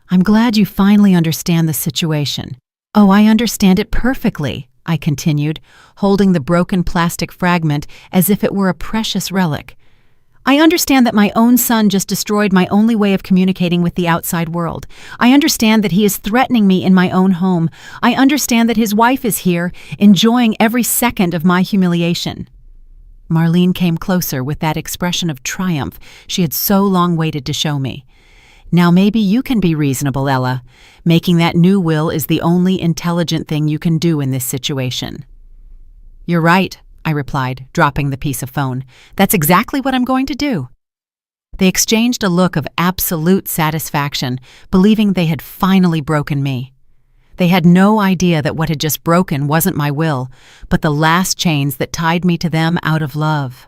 A: "I'm glad you finally understand the situation." "Oh, I understand it perfectly," I continued, holding the broken plastic fragment as if it were a precious relic. "I understand that my own son just destroyed my only way of communicating with the outside world. I understand that he is threatening me in my own home. I understand that his wife is here, enjoying every second of my humiliation." Marlene came closer with that expression of triumph she had so long waited to show me. "Now maybe you can be reasonable, Ella. Making that new will is the only intelligent thing you can do in this situation." "You're right," I replied, dropping the piece of phone. "That's exactly what I'm going to do." They exchanged a look of absolute satisfaction, believing they had finally broken me. They had no idea that what had just broken wasn't my will, but the last chains that tied me to them out of love.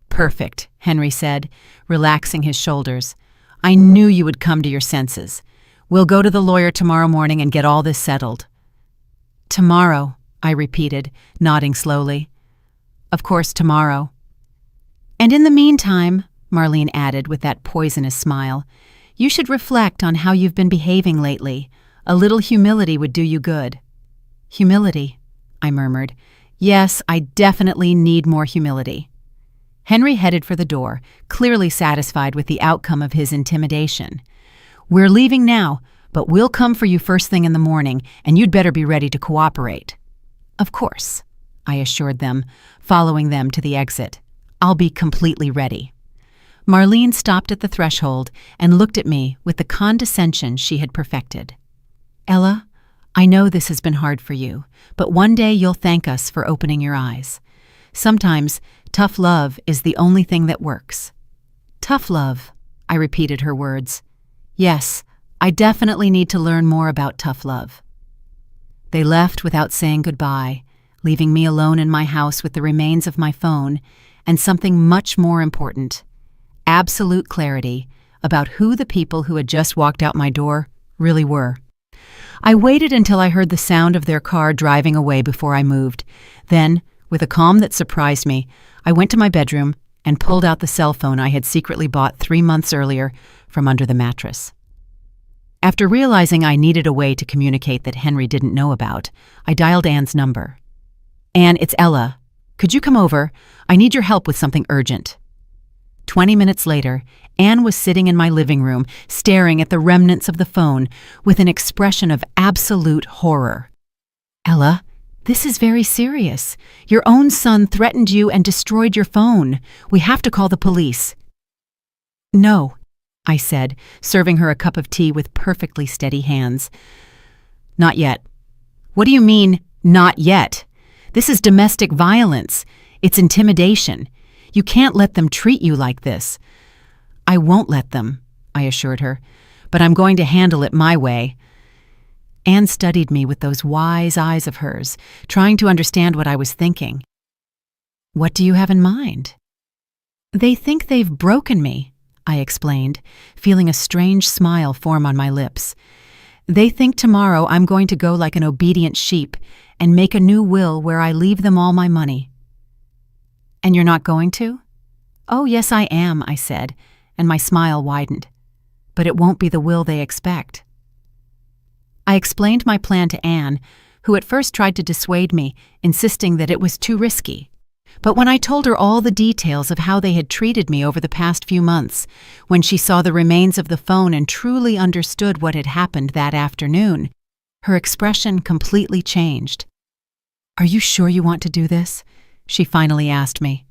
A: "Perfect," Henry said, relaxing his shoulders. "I knew you would come to your senses. We'll go to the lawyer tomorrow morning and get all this settled." "Tomorrow," I repeated, nodding slowly. "Of course, tomorrow." "And in the meantime," Marlene added with that poisonous smile, "you should reflect on how you've been behaving lately. A little humility would do you good." "Humility," I murmured. "Yes, I definitely need more humility." Henry headed for the door, clearly satisfied with the outcome of his intimidation. "We're leaving now, but we'll come for you first thing in the morning, and you'd better be ready to cooperate." "Of course," I assured them, following them to the exit. "I'll be completely ready." Marlene stopped at the threshold and looked at me with the condescension she had perfected. "Ella, I know this has been hard for you, but one day you'll thank us for opening your eyes. Sometimes tough love is the only thing that works." "Tough love," I repeated her words. "Yes, I definitely need to learn more about tough love." They left without saying goodbye, leaving me alone in my house with the remains of my phone and something much more important: absolute clarity about who the people who had just walked out my door really were. I waited until I heard the sound of their car driving away before I moved. Then, with a calm that surprised me, I went to my bedroom and pulled out the cell phone I had secretly bought 3 months earlier from under the mattress. After realizing I needed a way to communicate that Henry didn't know about, I dialed Anne's number. "Anne, it's Ella. Could you come over? I need your help with something urgent." 20 minutes later, Anne was sitting in my living room, staring at the remnants of the phone with an expression of absolute horror. "Ella, this is very serious. Your own son threatened you and destroyed your phone. We have to call the police." "No," I said, serving her a cup of tea with perfectly steady hands. "Not yet." "What do you mean, not yet? This is domestic violence. It's intimidation. You can't let them treat you like this." "I won't let them," I assured her, "but I'm going to handle it my way." Anne studied me with those wise eyes of hers, trying to understand what I was thinking. "What do you have in mind?" "They think they've broken me," I explained, feeling a strange smile form on my lips. "They think tomorrow I'm going to go like an obedient sheep and make a new will where I leave them all my money." "And you're not going to?" "Oh, yes, I am," I said, and my smile widened. "But it won't be the will they expect." I explained my plan to Anne, who at first tried to dissuade me, insisting that it was too risky. But when I told her all the details of how they had treated me over the past few months, when she saw the remains of the phone and truly understood what had happened that afternoon, her expression completely changed. "Are you sure you want to do this?" she finally asked me.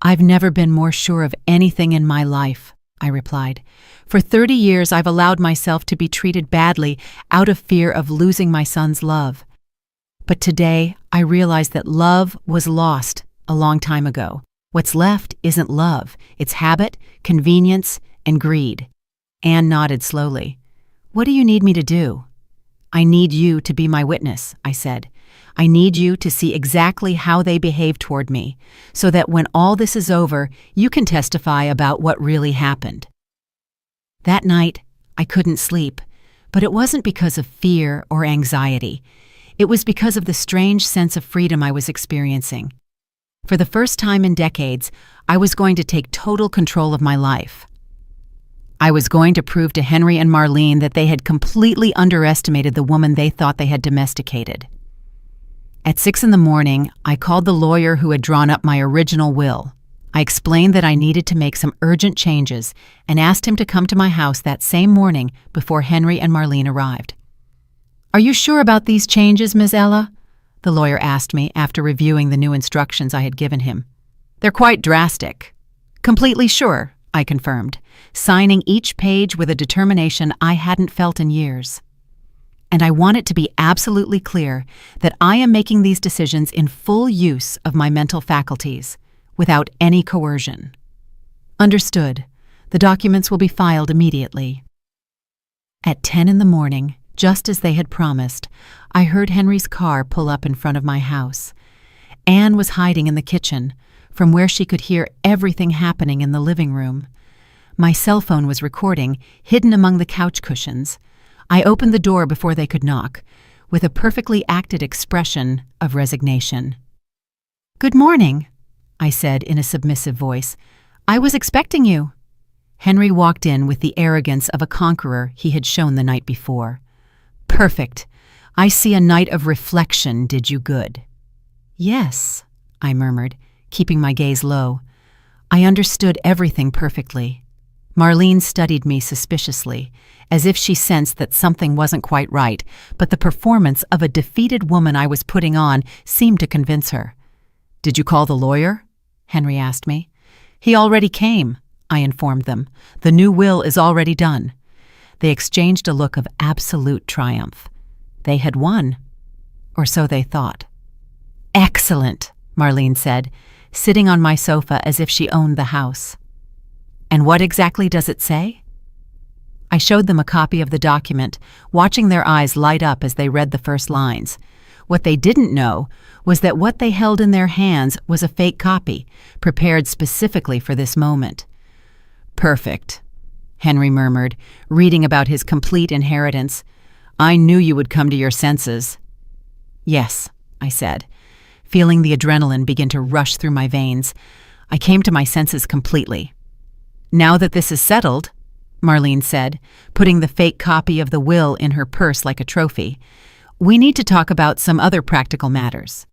A: "I've never been more sure of anything in my life," I replied. "For 30 years I've allowed myself to be treated badly out of fear of losing my son's love. But today I realized that love was lost a long time ago. What's left isn't love, it's habit, convenience, and greed." Anne nodded slowly. "What do you need me to do?" "I need you to be my witness," I said. "I need you to see exactly how they behave toward me, so that when all this is over, you can testify about what really happened." That night, I couldn't sleep, but it wasn't because of fear or anxiety. It was because of the strange sense of freedom I was experiencing. For the first time in decades, I was going to take total control of my life. I was going to prove to Henry and Marlene that they had completely underestimated the woman they thought they had domesticated. At 6 a.m, I called the lawyer who had drawn up my original will. I explained that I needed to make some urgent changes and asked him to come to my house that same morning before Henry and Marlene arrived. "Are you sure about these changes, Ms. Ella?" the lawyer asked me after reviewing the new instructions I had given him. "They're quite drastic." "Completely sure," I confirmed, signing each page with a determination I hadn't felt in years. "And I want it to be absolutely clear that I am making these decisions in full use of my mental faculties, without any coercion." "Understood. The documents will be filed immediately." At 10 a.m, just as they had promised, I heard Henry's car pull up in front of my house. Anne was hiding in the kitchen, from where she could hear everything happening in the living room. My cell phone was recording, hidden among the couch cushions. I opened the door before they could knock, with a perfectly acted expression of resignation. "Good morning," I said in a submissive voice. "I was expecting you." Henry walked in with the arrogance of a conqueror he had shown the night before. "Perfect. I see a night of reflection did you good." "Yes," I murmured, keeping my gaze low. I understood everything perfectly. Marlene studied me suspiciously, as if she sensed that something wasn't quite right, but the performance of a defeated woman I was putting on seemed to convince her. "Did you call the lawyer?" Henry asked me. "He already came," I informed them. "The new will is already done." They exchanged a look of absolute triumph. They had won, or so they thought. "Excellent," Marlene said, sitting on my sofa as if she owned the house. "And what exactly does it say?" I showed them a copy of the document, watching their eyes light up as they read the first lines. What they didn't know was that what they held in their hands was a fake copy, prepared specifically for this moment. "Perfect," Henry murmured, reading about his complete inheritance. "I knew you would come to your senses." "Yes," I said, feeling the adrenaline begin to rush through my veins. I came to my senses completely. "Now that this is settled," Marlene said, putting the fake copy of the will in her purse like a trophy, "we need to talk about some other practical matters."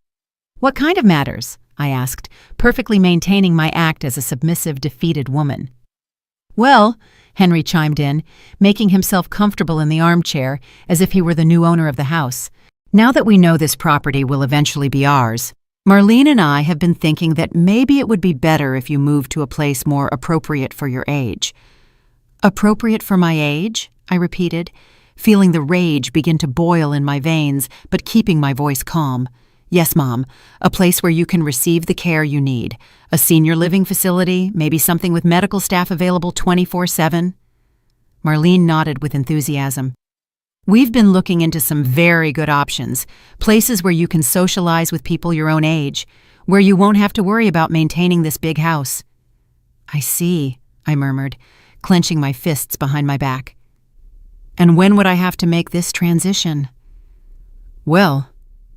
A: "What kind of matters?" I asked, perfectly maintaining my act as a submissive, defeated woman. "Well," Henry chimed in, making himself comfortable in the armchair as if he were the new owner of the house. "Now that we know this property will eventually be ours, Marlene and I have been thinking that maybe it would be better if you moved to a place more appropriate for your age." "Appropriate for my age?" I repeated, feeling the rage begin to boil in my veins, but keeping my voice calm. "Yes, Mom, a place where you can receive the care you need. A senior living facility, maybe something with medical staff available 24/7. Marlene nodded with enthusiasm. We've been looking into some very good options, places where you can socialize with people your own age, where you won't have to worry about maintaining this big house." "I see," I murmured, clenching my fists behind my back. "And when would I have to make this transition?" "Well,"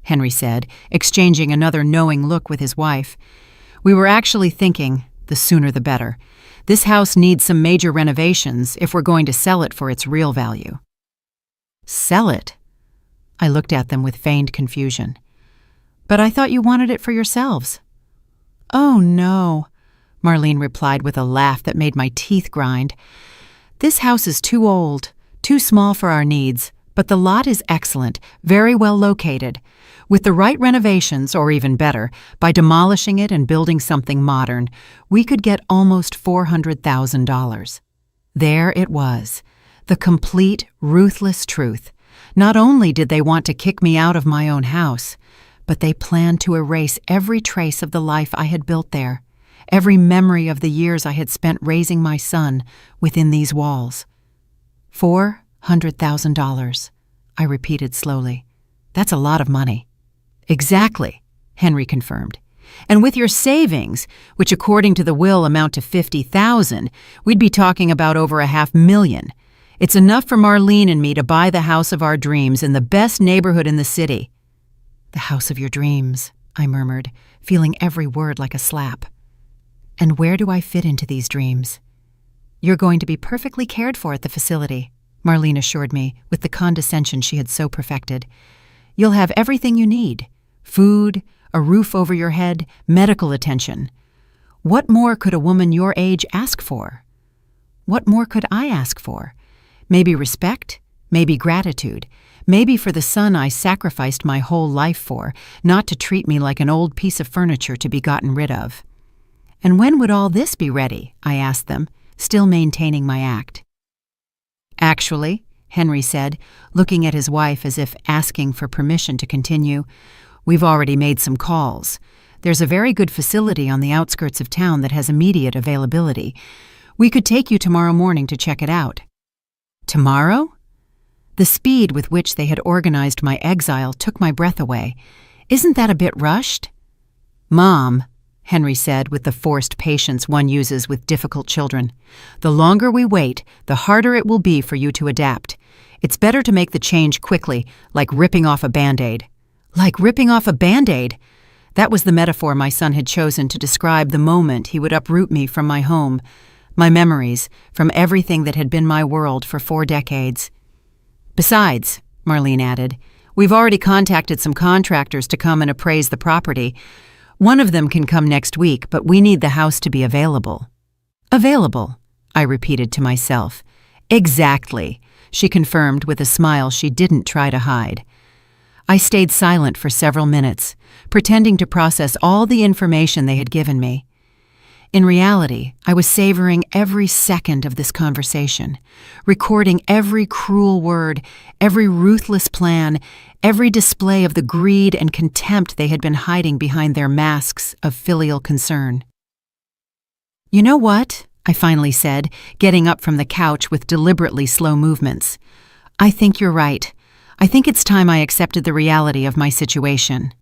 A: Henry said, exchanging another knowing look with his wife, "we were actually thinking, the sooner the better. This house needs some major renovations if we're going to sell it for its real value." "Sell it?" I looked at them with feigned confusion. "But I thought you wanted it for yourselves." "Oh, no," Marlene replied with a laugh that made my teeth grind. "This house is too old, too small for our needs, but the lot is excellent, very well located. With the right renovations, or even better, by demolishing it and building something modern, we could get almost $400,000. There it was, the complete, ruthless truth. Not only did they want to kick me out of my own house, but they planned to erase every trace of the life I had built there, every memory of the years I had spent raising my son within these walls. $400,000, I repeated slowly. "That's a lot of money." "Exactly," Henry confirmed. "And with your savings, which according to the will amount to $50,000, we'd be talking about over $500,000. It's enough for Marlene and me to buy the house of our dreams in the best neighborhood in the city." "The house of your dreams," I murmured, feeling every word like a slap. "And where do I fit into these dreams?" "You're going to be perfectly cared for at the facility," Marlene assured me with the condescension she had so perfected. "You'll have everything you need: food, a roof over your head, medical attention. What more could a woman your age ask for?" What more could I ask for? Maybe respect, maybe gratitude, maybe for the son I sacrificed my whole life for, not to treat me like an old piece of furniture to be gotten rid of. "And when would all this be ready?" I asked them, still maintaining my act. "Actually," Henry said, looking at his wife as if asking for permission to continue, "we've already made some calls. There's a very good facility on the outskirts of town that has immediate availability. We could take you tomorrow morning to check it out." "Tomorrow?" The speed with which they had organized my exile took my breath away. "Isn't that a bit rushed?" "Mom," Henry said with the forced patience one uses with difficult children, "the longer we wait, the harder it will be for you to adapt. It's better to make the change quickly, like ripping off a Band-Aid." Like ripping off a Band-Aid? That was the metaphor my son had chosen to describe the moment he would uproot me from my home, my memories, from everything that had been my world for 4 decades. "Besides," Marlene added, "we've already contacted some contractors to come and appraise the property. One of them can come next week, but we need the house to be available." "Available," I repeated to myself. "Exactly," she confirmed with a smile she didn't try to hide. I stayed silent for several minutes, pretending to process all the information they had given me. In reality, I was savoring every second of this conversation, recording every cruel word, every ruthless plan, every display of the greed and contempt they had been hiding behind their masks of filial concern. "You know what?" I finally said, getting up from the couch with deliberately slow movements. "I think you're right. I think it's time I accepted the reality of my situation."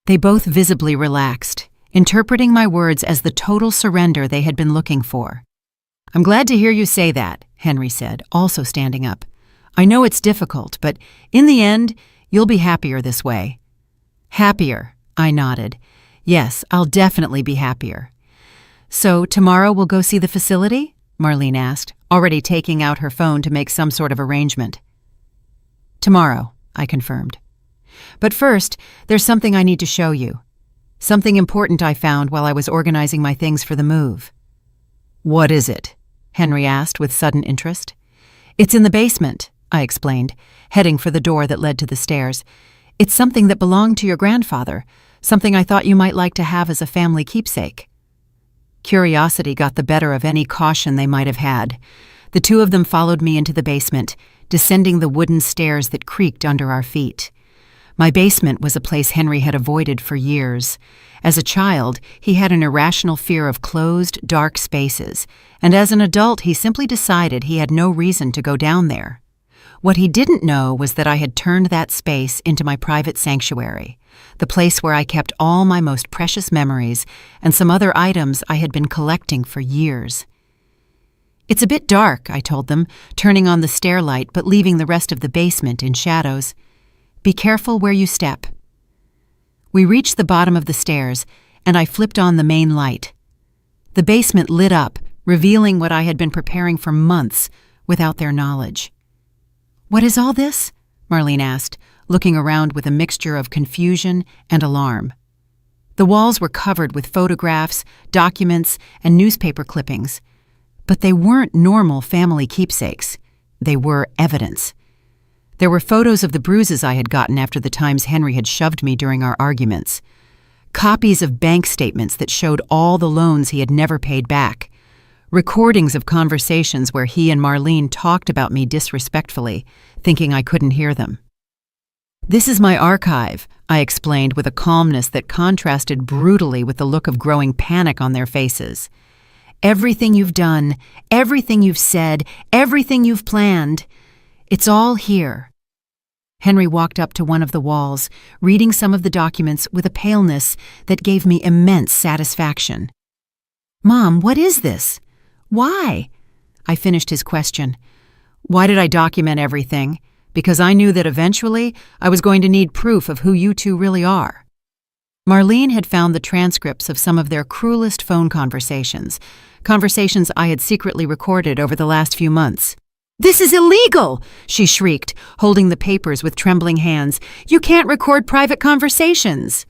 A: They both visibly relaxed, interpreting my words as the total surrender they had been looking for. "I'm glad to hear you say that," Henry said, also standing up. "I know it's difficult, but in the end, you'll be happier this way." "Happier," I nodded. "Yes, I'll definitely be happier." "So tomorrow we'll go see the facility?" Marlene asked, already taking out her phone to make some sort of arrangement. "Tomorrow," I confirmed. "But first, there's something I need to show you. Something important I found while I was organizing my things for the move." "What is it?" Henry asked with sudden interest. "It's in the basement," I explained, heading for the door that led to the stairs. "It's something that belonged to your grandfather, something I thought you might like to have as a family keepsake." Curiosity got the better of any caution they might have had. The two of them followed me into the basement, descending the wooden stairs that creaked under our feet. My basement was a place Henry had avoided for years. As a child, he had an irrational fear of closed, dark spaces, and as an adult he simply decided he had no reason to go down there. What he didn't know was that I had turned that space into my private sanctuary, the place where I kept all my most precious memories and some other items I had been collecting for years. "It's a bit dark," I told them, turning on the stair light but leaving the rest of the basement in shadows. "Be careful where you step." We reached the bottom of the stairs, and I flipped on the main light. The basement lit up, revealing what I had been preparing for months without their knowledge. "What is all this?" Marlene asked, looking around with a mixture of confusion and alarm. The walls were covered with photographs, documents, and newspaper clippings. But they weren't normal family keepsakes. They were evidence. There were photos of the bruises I had gotten after the times Henry had shoved me during our arguments. Copies of bank statements that showed all the loans he had never paid back. Recordings of conversations where he and Marlene talked about me disrespectfully, thinking I couldn't hear them. "This is my archive," I explained with a calmness that contrasted brutally with the look of growing panic on their faces. "Everything you've done, everything you've said, everything you've planned, it's all here." Henry walked up to one of the walls, reading some of the documents with a paleness that gave me immense satisfaction. "Mom, what is this? Why?" I finished his question. "Why did I document everything? Because I knew that eventually I was going to need proof of who you two really are." Marlene had found the transcripts of some of their cruelest phone conversations I had secretly recorded over the last few months. "This is illegal!" she shrieked, holding the papers with trembling hands. "You can't record private conversations."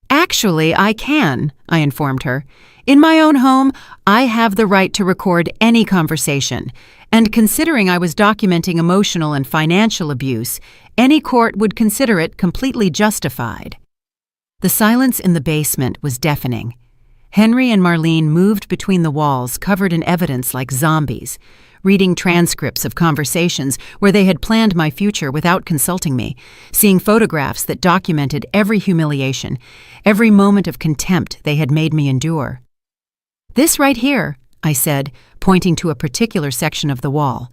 A: "Actually, I can," I informed her. "In my own home, I have the right to record any conversation, and considering I was documenting emotional and financial abuse, any court would consider it completely justified." The silence in the basement was deafening. Henry and Marlene moved between the walls, covered in evidence like zombies, reading transcripts of conversations where they had planned my future without consulting me, seeing photographs that documented every humiliation, every moment of contempt they had made me endure. "This right here," I said, pointing to a particular section of the wall,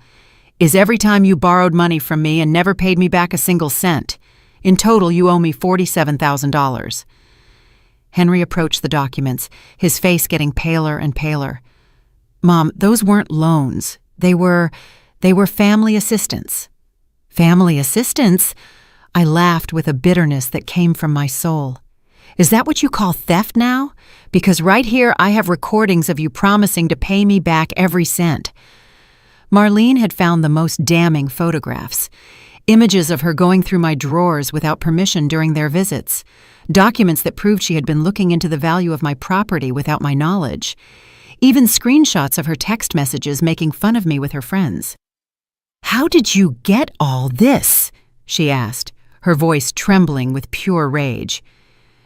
A: "is every time you borrowed money from me and never paid me back a single cent. In total, you owe me $47,000. Henry approached the documents, his face getting paler and paler. "Mom, those weren't loans. They were family assistance." "Family assistance?" I laughed with a bitterness that came from my soul. "Is that what you call theft now? Because right here I have recordings of you promising to pay me back every cent." Marlene had found the most damning photographs. Images of her going through my drawers without permission during their visits. Documents that proved she had been looking into the value of my property without my knowledge. Even screenshots of her text messages making fun of me with her friends. "How did you get all this?" she asked, her voice trembling with pure rage.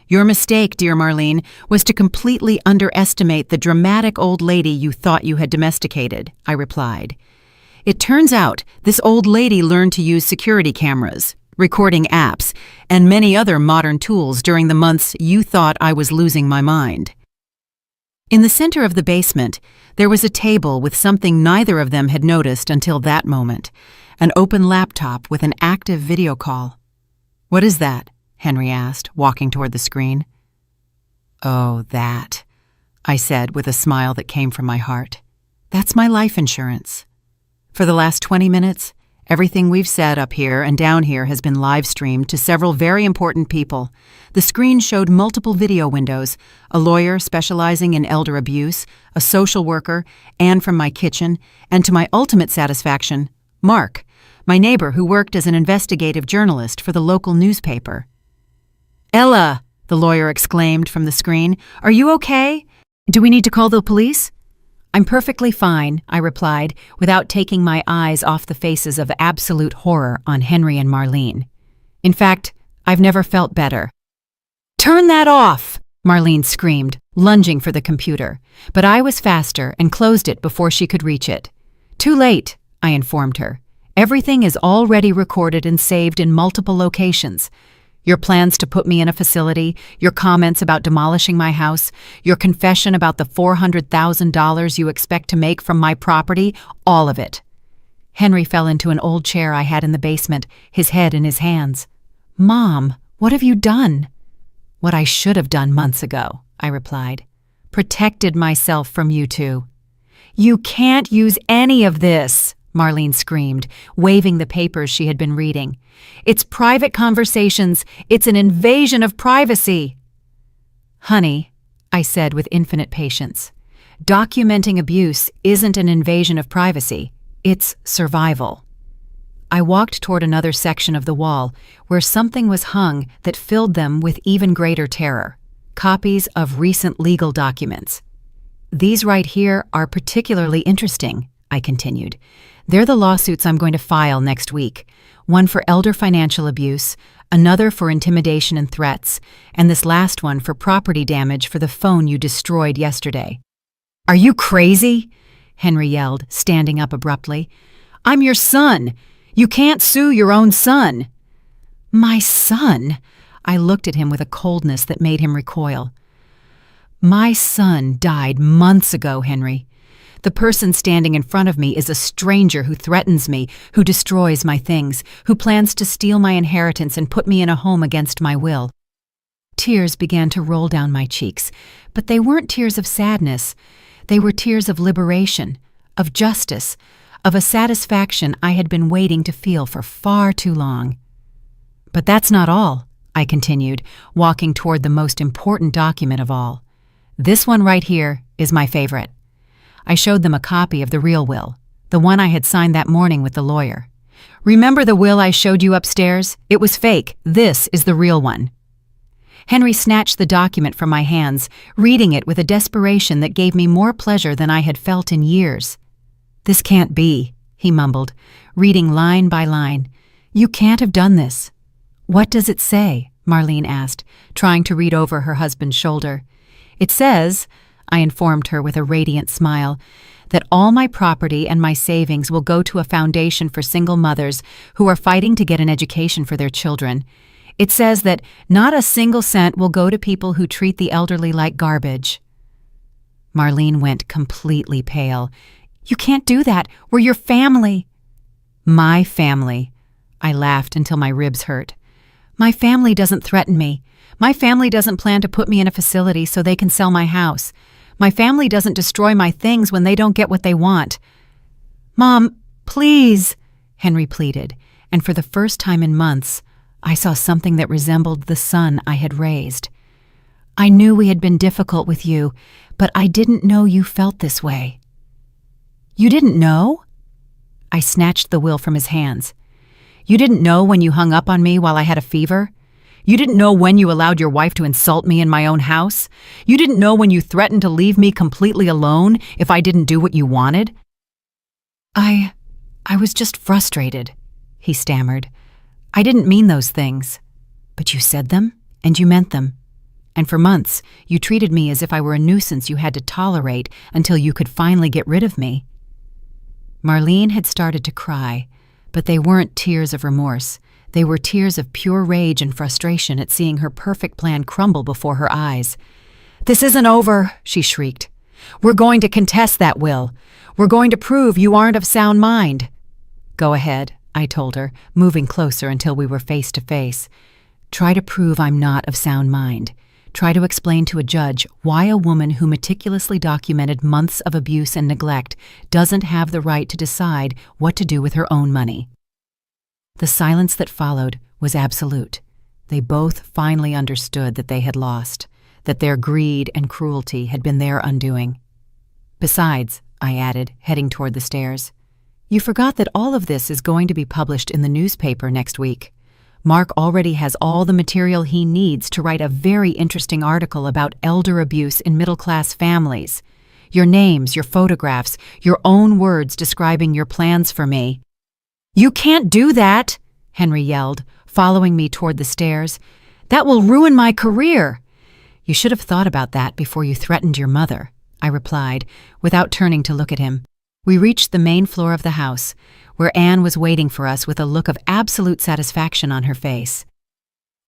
A: "Your mistake, dear Marlene, was to completely underestimate the dramatic old lady you thought you had domesticated," I replied. "It turns out this old lady learned to use security cameras, recording apps, and many other modern tools during the months you thought I was losing my mind." In the center of the basement, there was a table with something neither of them had noticed until that moment, an open laptop with an active video call. "What is that?" Henry asked, walking toward the screen. "Oh, that," I said with a smile that came from my heart. "That's my life insurance. For the last 20 minutes, everything we've said up here and down here has been live-streamed to several very important people. The screen showed multiple video windows, a lawyer specializing in elder abuse, a social worker, Anne from my kitchen, and to my ultimate satisfaction, Mark, my neighbor who worked as an investigative journalist for the local newspaper. "Ella," the lawyer exclaimed from the screen, "are you okay? Do we need to call the police?" "I'm perfectly fine," I replied, without taking my eyes off the faces of absolute horror on Henry and Marlene. "In fact, I've never felt better." "Turn that off!" Marlene screamed, lunging for the computer, but I was faster and closed it before she could reach it. "Too late," I informed her. "Everything is already recorded and saved in multiple locations. Your plans to put me in a facility, your comments about demolishing my house, your confession about the $400,000 you expect to make from my property, all of it." Henry fell into an old chair I had in the basement, his head in his hands. "Mom, what have you done?" "What I should have done months ago," I replied. "Protected myself from you two." "You can't use any of this," Marlene screamed, waving the papers she had been reading. "It's private conversations. It's an invasion of privacy." "Honey," I said with infinite patience, "documenting abuse isn't an invasion of privacy. It's survival." I walked toward another section of the wall where something was hung that filled them with even greater terror: copies of recent legal documents. "These right here are particularly interesting," I continued. "They're the lawsuits I'm going to file next week. One for elder financial abuse, another for intimidation and threats, and this last one for property damage for the phone you destroyed yesterday." "Are you crazy?" Henry yelled, standing up abruptly. "I'm your son. You can't sue your own son." "My son?" I looked at him with a coldness that made him recoil. "My son died months ago, Henry. The person standing in front of me is a stranger who threatens me, who destroys my things, who plans to steal my inheritance and put me in a home against my will." Tears began to roll down my cheeks, but they weren't tears of sadness. They were tears of liberation, of justice, of a satisfaction I had been waiting to feel for far too long. "But that's not all," I continued, walking toward the most important document of all. "This one right here is my favorite." I showed them a copy of the real will, the one I had signed that morning with the lawyer. "Remember the will I showed you upstairs? It was fake. This is the real one." Henry snatched the document from my hands, reading it with a desperation that gave me more pleasure than I had felt in years. "This can't be," he mumbled, reading line by line. "You can't have done this." "What does it say?" Marlene asked, trying to read over her husband's shoulder. "It says," I informed her with a radiant smile, "that all my property and my savings will go to a foundation for single mothers who are fighting to get an education for their children. It says that not a single cent will go to people who treat the elderly like garbage." Marlene went completely pale. "You can't do that. We're your family." "My family." I laughed until my ribs hurt. "My family doesn't threaten me. My family doesn't plan to put me in a facility so they can sell my house. My family doesn't destroy my things when they don't get what they want." "Mom, please," Henry pleaded, and for the first time in months, I saw something that resembled the son I had raised. "I knew we had been difficult with you, but I didn't know you felt this way." "You didn't know?" I snatched the will from his hands. "You didn't know when you hung up on me while I had a fever? You didn't know when you allowed your wife to insult me in my own house? You didn't know when you threatened to leave me completely alone if I didn't do what you wanted?" I was just frustrated," he stammered. "I didn't mean those things." "But you said them, and you meant them. And for months, you treated me as if I were a nuisance you had to tolerate until you could finally get rid of me." Marlene had started to cry, but they weren't tears of remorse. They were tears of pure rage and frustration at seeing her perfect plan crumble before her eyes. "This isn't over," she shrieked. "We're going to contest that will. We're going to prove you aren't of sound mind." "Go ahead," I told her, moving closer until we were face to face. "Try to prove I'm not of sound mind. Try to explain to a judge why a woman who meticulously documented months of abuse and neglect doesn't have the right to decide what to do with her own money." The silence that followed was absolute. They both finally understood that they had lost, that their greed and cruelty had been their undoing. "Besides," I added, heading toward the stairs, "you forgot that all of this is going to be published in the newspaper next week. Mark already has all the material he needs to write a very interesting article about elder abuse in middle-class families. Your names, your photographs, your own words describing your plans for me." "You can't do that," Henry yelled, following me toward the stairs. "That will ruin my career." "You should have thought about that before you threatened your mother," I replied, without turning to look at him. We reached the main floor of the house, where Anne was waiting for us with a look of absolute satisfaction on her face.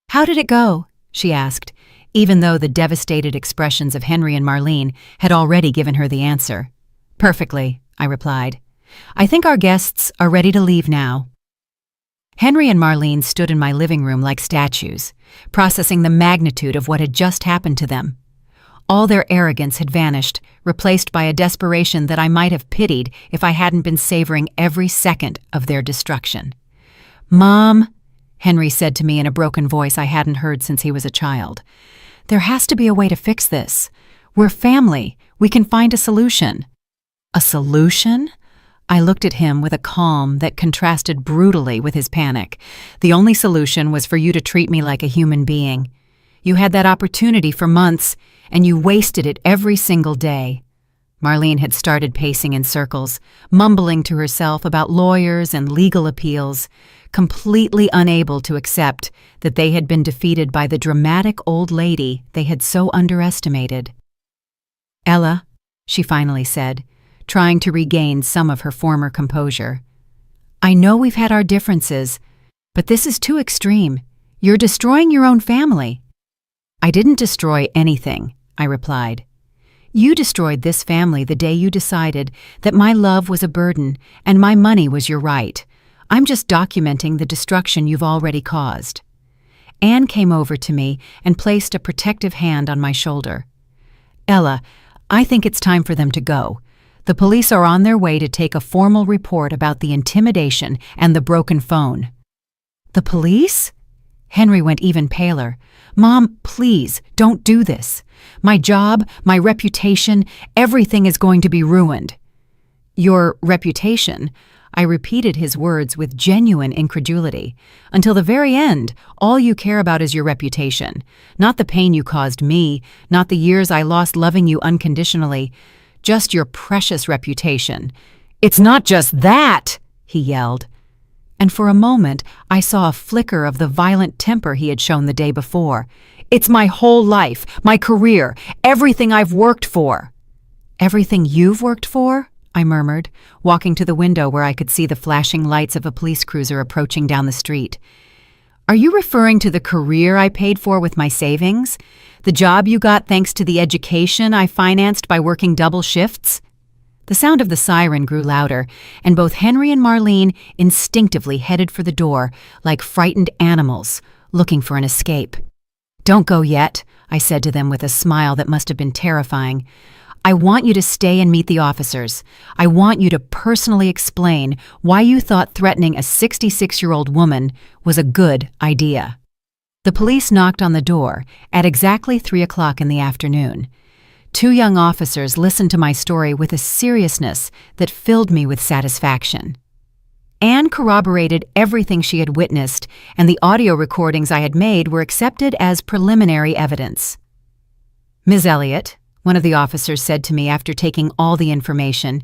A: "How did it go?" she asked, even though the devastated expressions of Henry and Marlene had already given her the answer. "Perfectly," I replied. I think our guests are ready to leave now." Henry and Marlene stood in my living room like statues, processing the magnitude of what had just happened to them. All their arrogance had vanished, replaced by a desperation that I might have pitied if I hadn't been savoring every second of their destruction. "Mom," Henry said to me in a broken voice I hadn't heard since he was a child, "there has to be a way to fix this. We're family. We can find a solution." "A solution?" I looked at him with a calm that contrasted brutally with his panic. "The only solution was for you to treat me like a human being. You had that opportunity for months, and you wasted it every single day." Marlene had started pacing in circles, mumbling to herself about lawyers and legal appeals, completely unable to accept that they had been defeated by the dramatic old lady they had so underestimated. "Ella," she finally said, trying to regain some of her former composure, "I know we've had our differences, but this is too extreme. You're destroying your own family." "I didn't destroy anything," I replied. "You destroyed this family the day you decided that my love was a burden and my money was your right. I'm just documenting the destruction you've already caused." Anne came over to me and placed a protective hand on my shoulder. "Ella, I think it's time for them to go. The police are on their way to take a formal report about the intimidation and the broken phone." "The police?" Henry went even paler. "Mom, please, don't do this. My job, my reputation, everything is going to be ruined." "Your reputation?" I repeated his words with genuine incredulity. "Until the very end, all you care about is your reputation. Not the pain you caused me, not the years I lost loving you unconditionally. Just your precious reputation." "It's not just that!" he yelled. And for a moment, I saw a flicker of the violent temper he had shown the day before. "It's my whole life, my career, everything I've worked for." "Everything you've worked for?" I murmured, walking to the window where I could see the flashing lights of a police cruiser approaching down the street. "Are you referring to the career I paid for with my savings? The job you got thanks to the education I financed by working double shifts?" The sound of the siren grew louder, and both Henry and Marlene instinctively headed for the door, like frightened animals, looking for an escape. "Don't go yet," I said to them with a smile that must have been terrifying. "I want you to stay and meet the officers. I want you to personally explain why you thought threatening a 66-year-old woman was a good idea." The police knocked on the door at exactly 3 o'clock in the afternoon. 2 young officers listened to my story with a seriousness that filled me with satisfaction. Anne corroborated everything she had witnessed, and the audio recordings I had made were accepted as preliminary evidence. "Ms. Elliott," one of the officers said to me after taking all the information,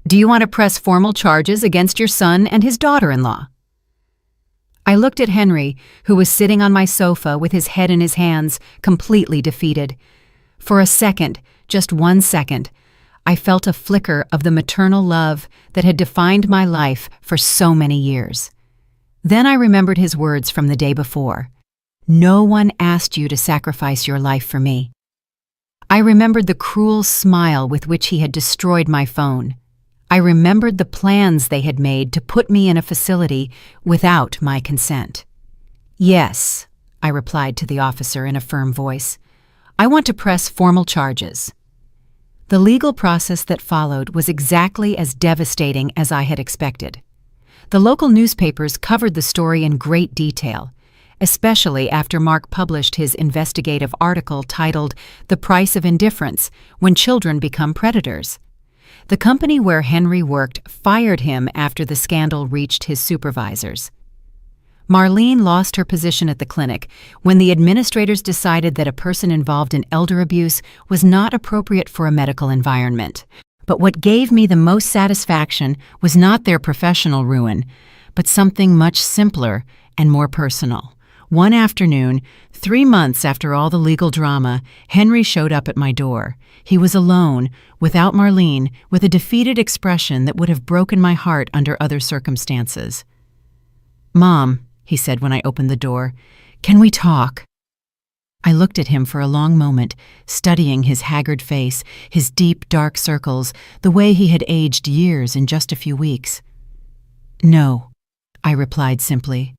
A: "do you want to press formal charges against your son and his daughter-in-law?" I looked at Henry, who was sitting on my sofa with his head in his hands, completely defeated. For a second, just 1 second, I felt a flicker of the maternal love that had defined my life for so many years. Then I remembered his words from the day before. "No one asked you to sacrifice your life for me." I remembered the cruel smile with which he had destroyed my phone. I remembered the plans they had made to put me in a facility without my consent. "Yes," I replied to the officer in a firm voice. "I want to press formal charges." The legal process that followed was exactly as devastating as I had expected. The local newspapers covered the story in great detail, especially after Mark published his investigative article titled "The Price of Indifference: When Children Become Predators." The company where Henry worked fired him after the scandal reached his supervisors. Marlene lost her position at the clinic when the administrators decided that a person involved in elder abuse was not appropriate for a medical environment. But what gave me the most satisfaction was not their professional ruin, but something much simpler and more personal. One afternoon, 3 months after all the legal drama, Henry showed up at my door. He was alone, without Marlene, with a defeated expression that would have broken my heart under other circumstances. "Mom," he said when I opened the door, "can we talk?" I looked at him for a long moment, studying his haggard face, his deep, dark circles, the way he had aged years in just a few weeks. "No," I replied simply.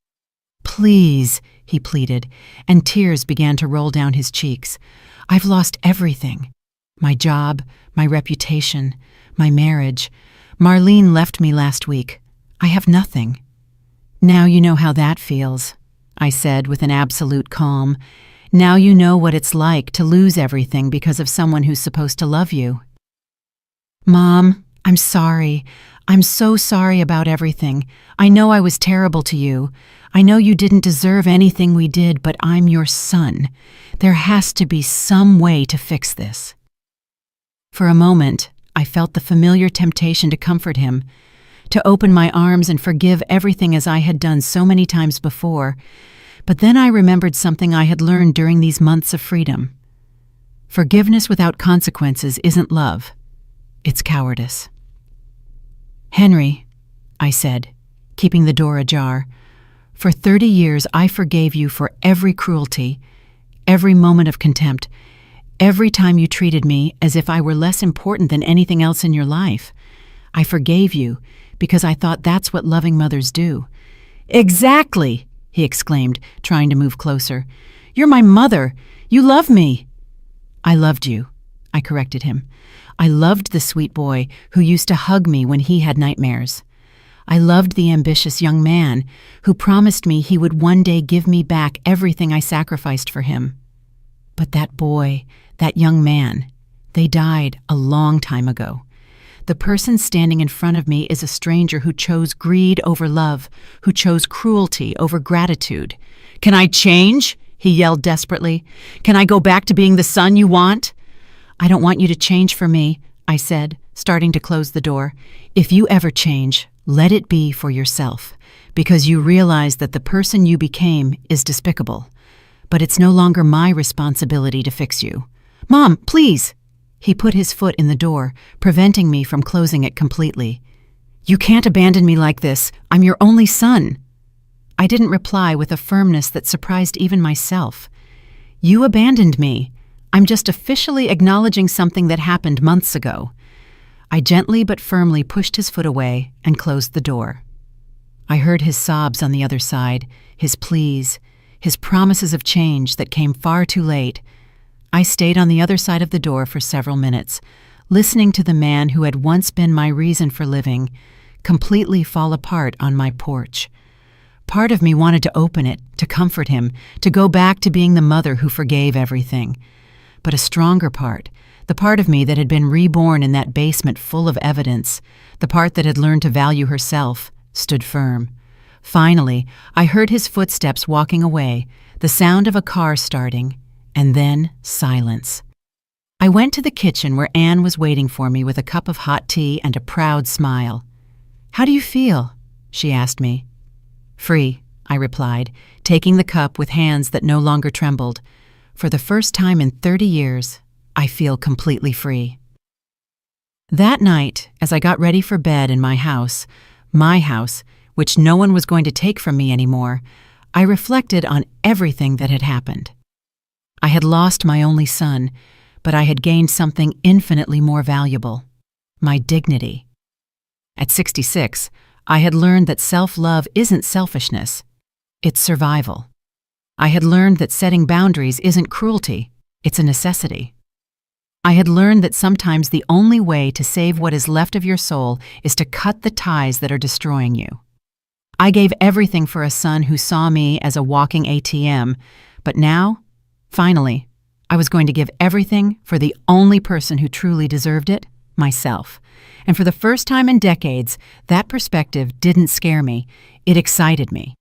A: "Please," he pleaded, and tears began to roll down his cheeks. "I've lost everything. My job, my reputation, my marriage. Marlene left me last week. I have nothing." "Now you know how that feels," I said with an absolute calm. "Now you know what it's like to lose everything because of someone who's supposed to love you." "Mom, I'm sorry. I'm so sorry about everything. I know I was terrible to you. I know you didn't deserve anything we did, but I'm your son. There has to be some way to fix this." For a moment, I felt the familiar temptation to comfort him, to open my arms and forgive everything as I had done so many times before. But then I remembered something I had learned during these months of freedom. Forgiveness without consequences isn't love. It's cowardice. "Henry," I said, keeping the door ajar, "for 30 years I forgave you for every cruelty, every moment of contempt, every time you treated me as if I were less important than anything else in your life. I forgave you because I thought that's what loving mothers do." "Exactly!" he exclaimed, trying to move closer. "You're my mother. You love me." "I loved you," I corrected him. "I loved the sweet boy who used to hug me when he had nightmares. I loved the ambitious young man who promised me he would one day give me back everything I sacrificed for him. But that boy, that young man, they died a long time ago. The person standing in front of me is a stranger who chose greed over love, who chose cruelty over gratitude." "Can I change?" he yelled desperately. "Can I go back to being the son you want?" "I don't want you to change for me," I said, starting to close the door. "If you ever change, let it be for yourself, because you realize that the person you became is despicable. But it's no longer my responsibility to fix you." "Mom, please!" He put his foot in the door, preventing me from closing it completely. "You can't abandon me like this. I'm your only son." I didn't reply with a firmness that surprised even myself. "You abandoned me. I'm just officially acknowledging something that happened months ago." I gently but firmly pushed his foot away and closed the door. I heard his sobs on the other side, his pleas, his promises of change that came far too late. I stayed on the other side of the door for several minutes, listening to the man who had once been my reason for living completely fall apart on my porch. Part of me wanted to open it, to comfort him, to go back to being the mother who forgave everything. But a stronger part, the part of me that had been reborn in that basement full of evidence, the part that had learned to value herself, stood firm. Finally, I heard his footsteps walking away, the sound of a car starting, and then silence. I went to the kitchen where Anne was waiting for me with a cup of hot tea and a proud smile. "How do you feel?" she asked me. "Free," I replied, taking the cup with hands that no longer trembled. For the first time in 30 years, I feel completely free. That night, as I got ready for bed in my house, which no one was going to take from me anymore, I reflected on everything that had happened. I had lost my only son, but I had gained something infinitely more valuable: my dignity. At 66, I had learned that self-love isn't selfishness, it's survival. I had learned that setting boundaries isn't cruelty, it's a necessity. I had learned that sometimes the only way to save what is left of your soul is to cut the ties that are destroying you. I gave everything for a son who saw me as a walking ATM, but now, finally, I was going to give everything for the only person who truly deserved it, myself. And for the first time in decades, that perspective didn't scare me, it excited me.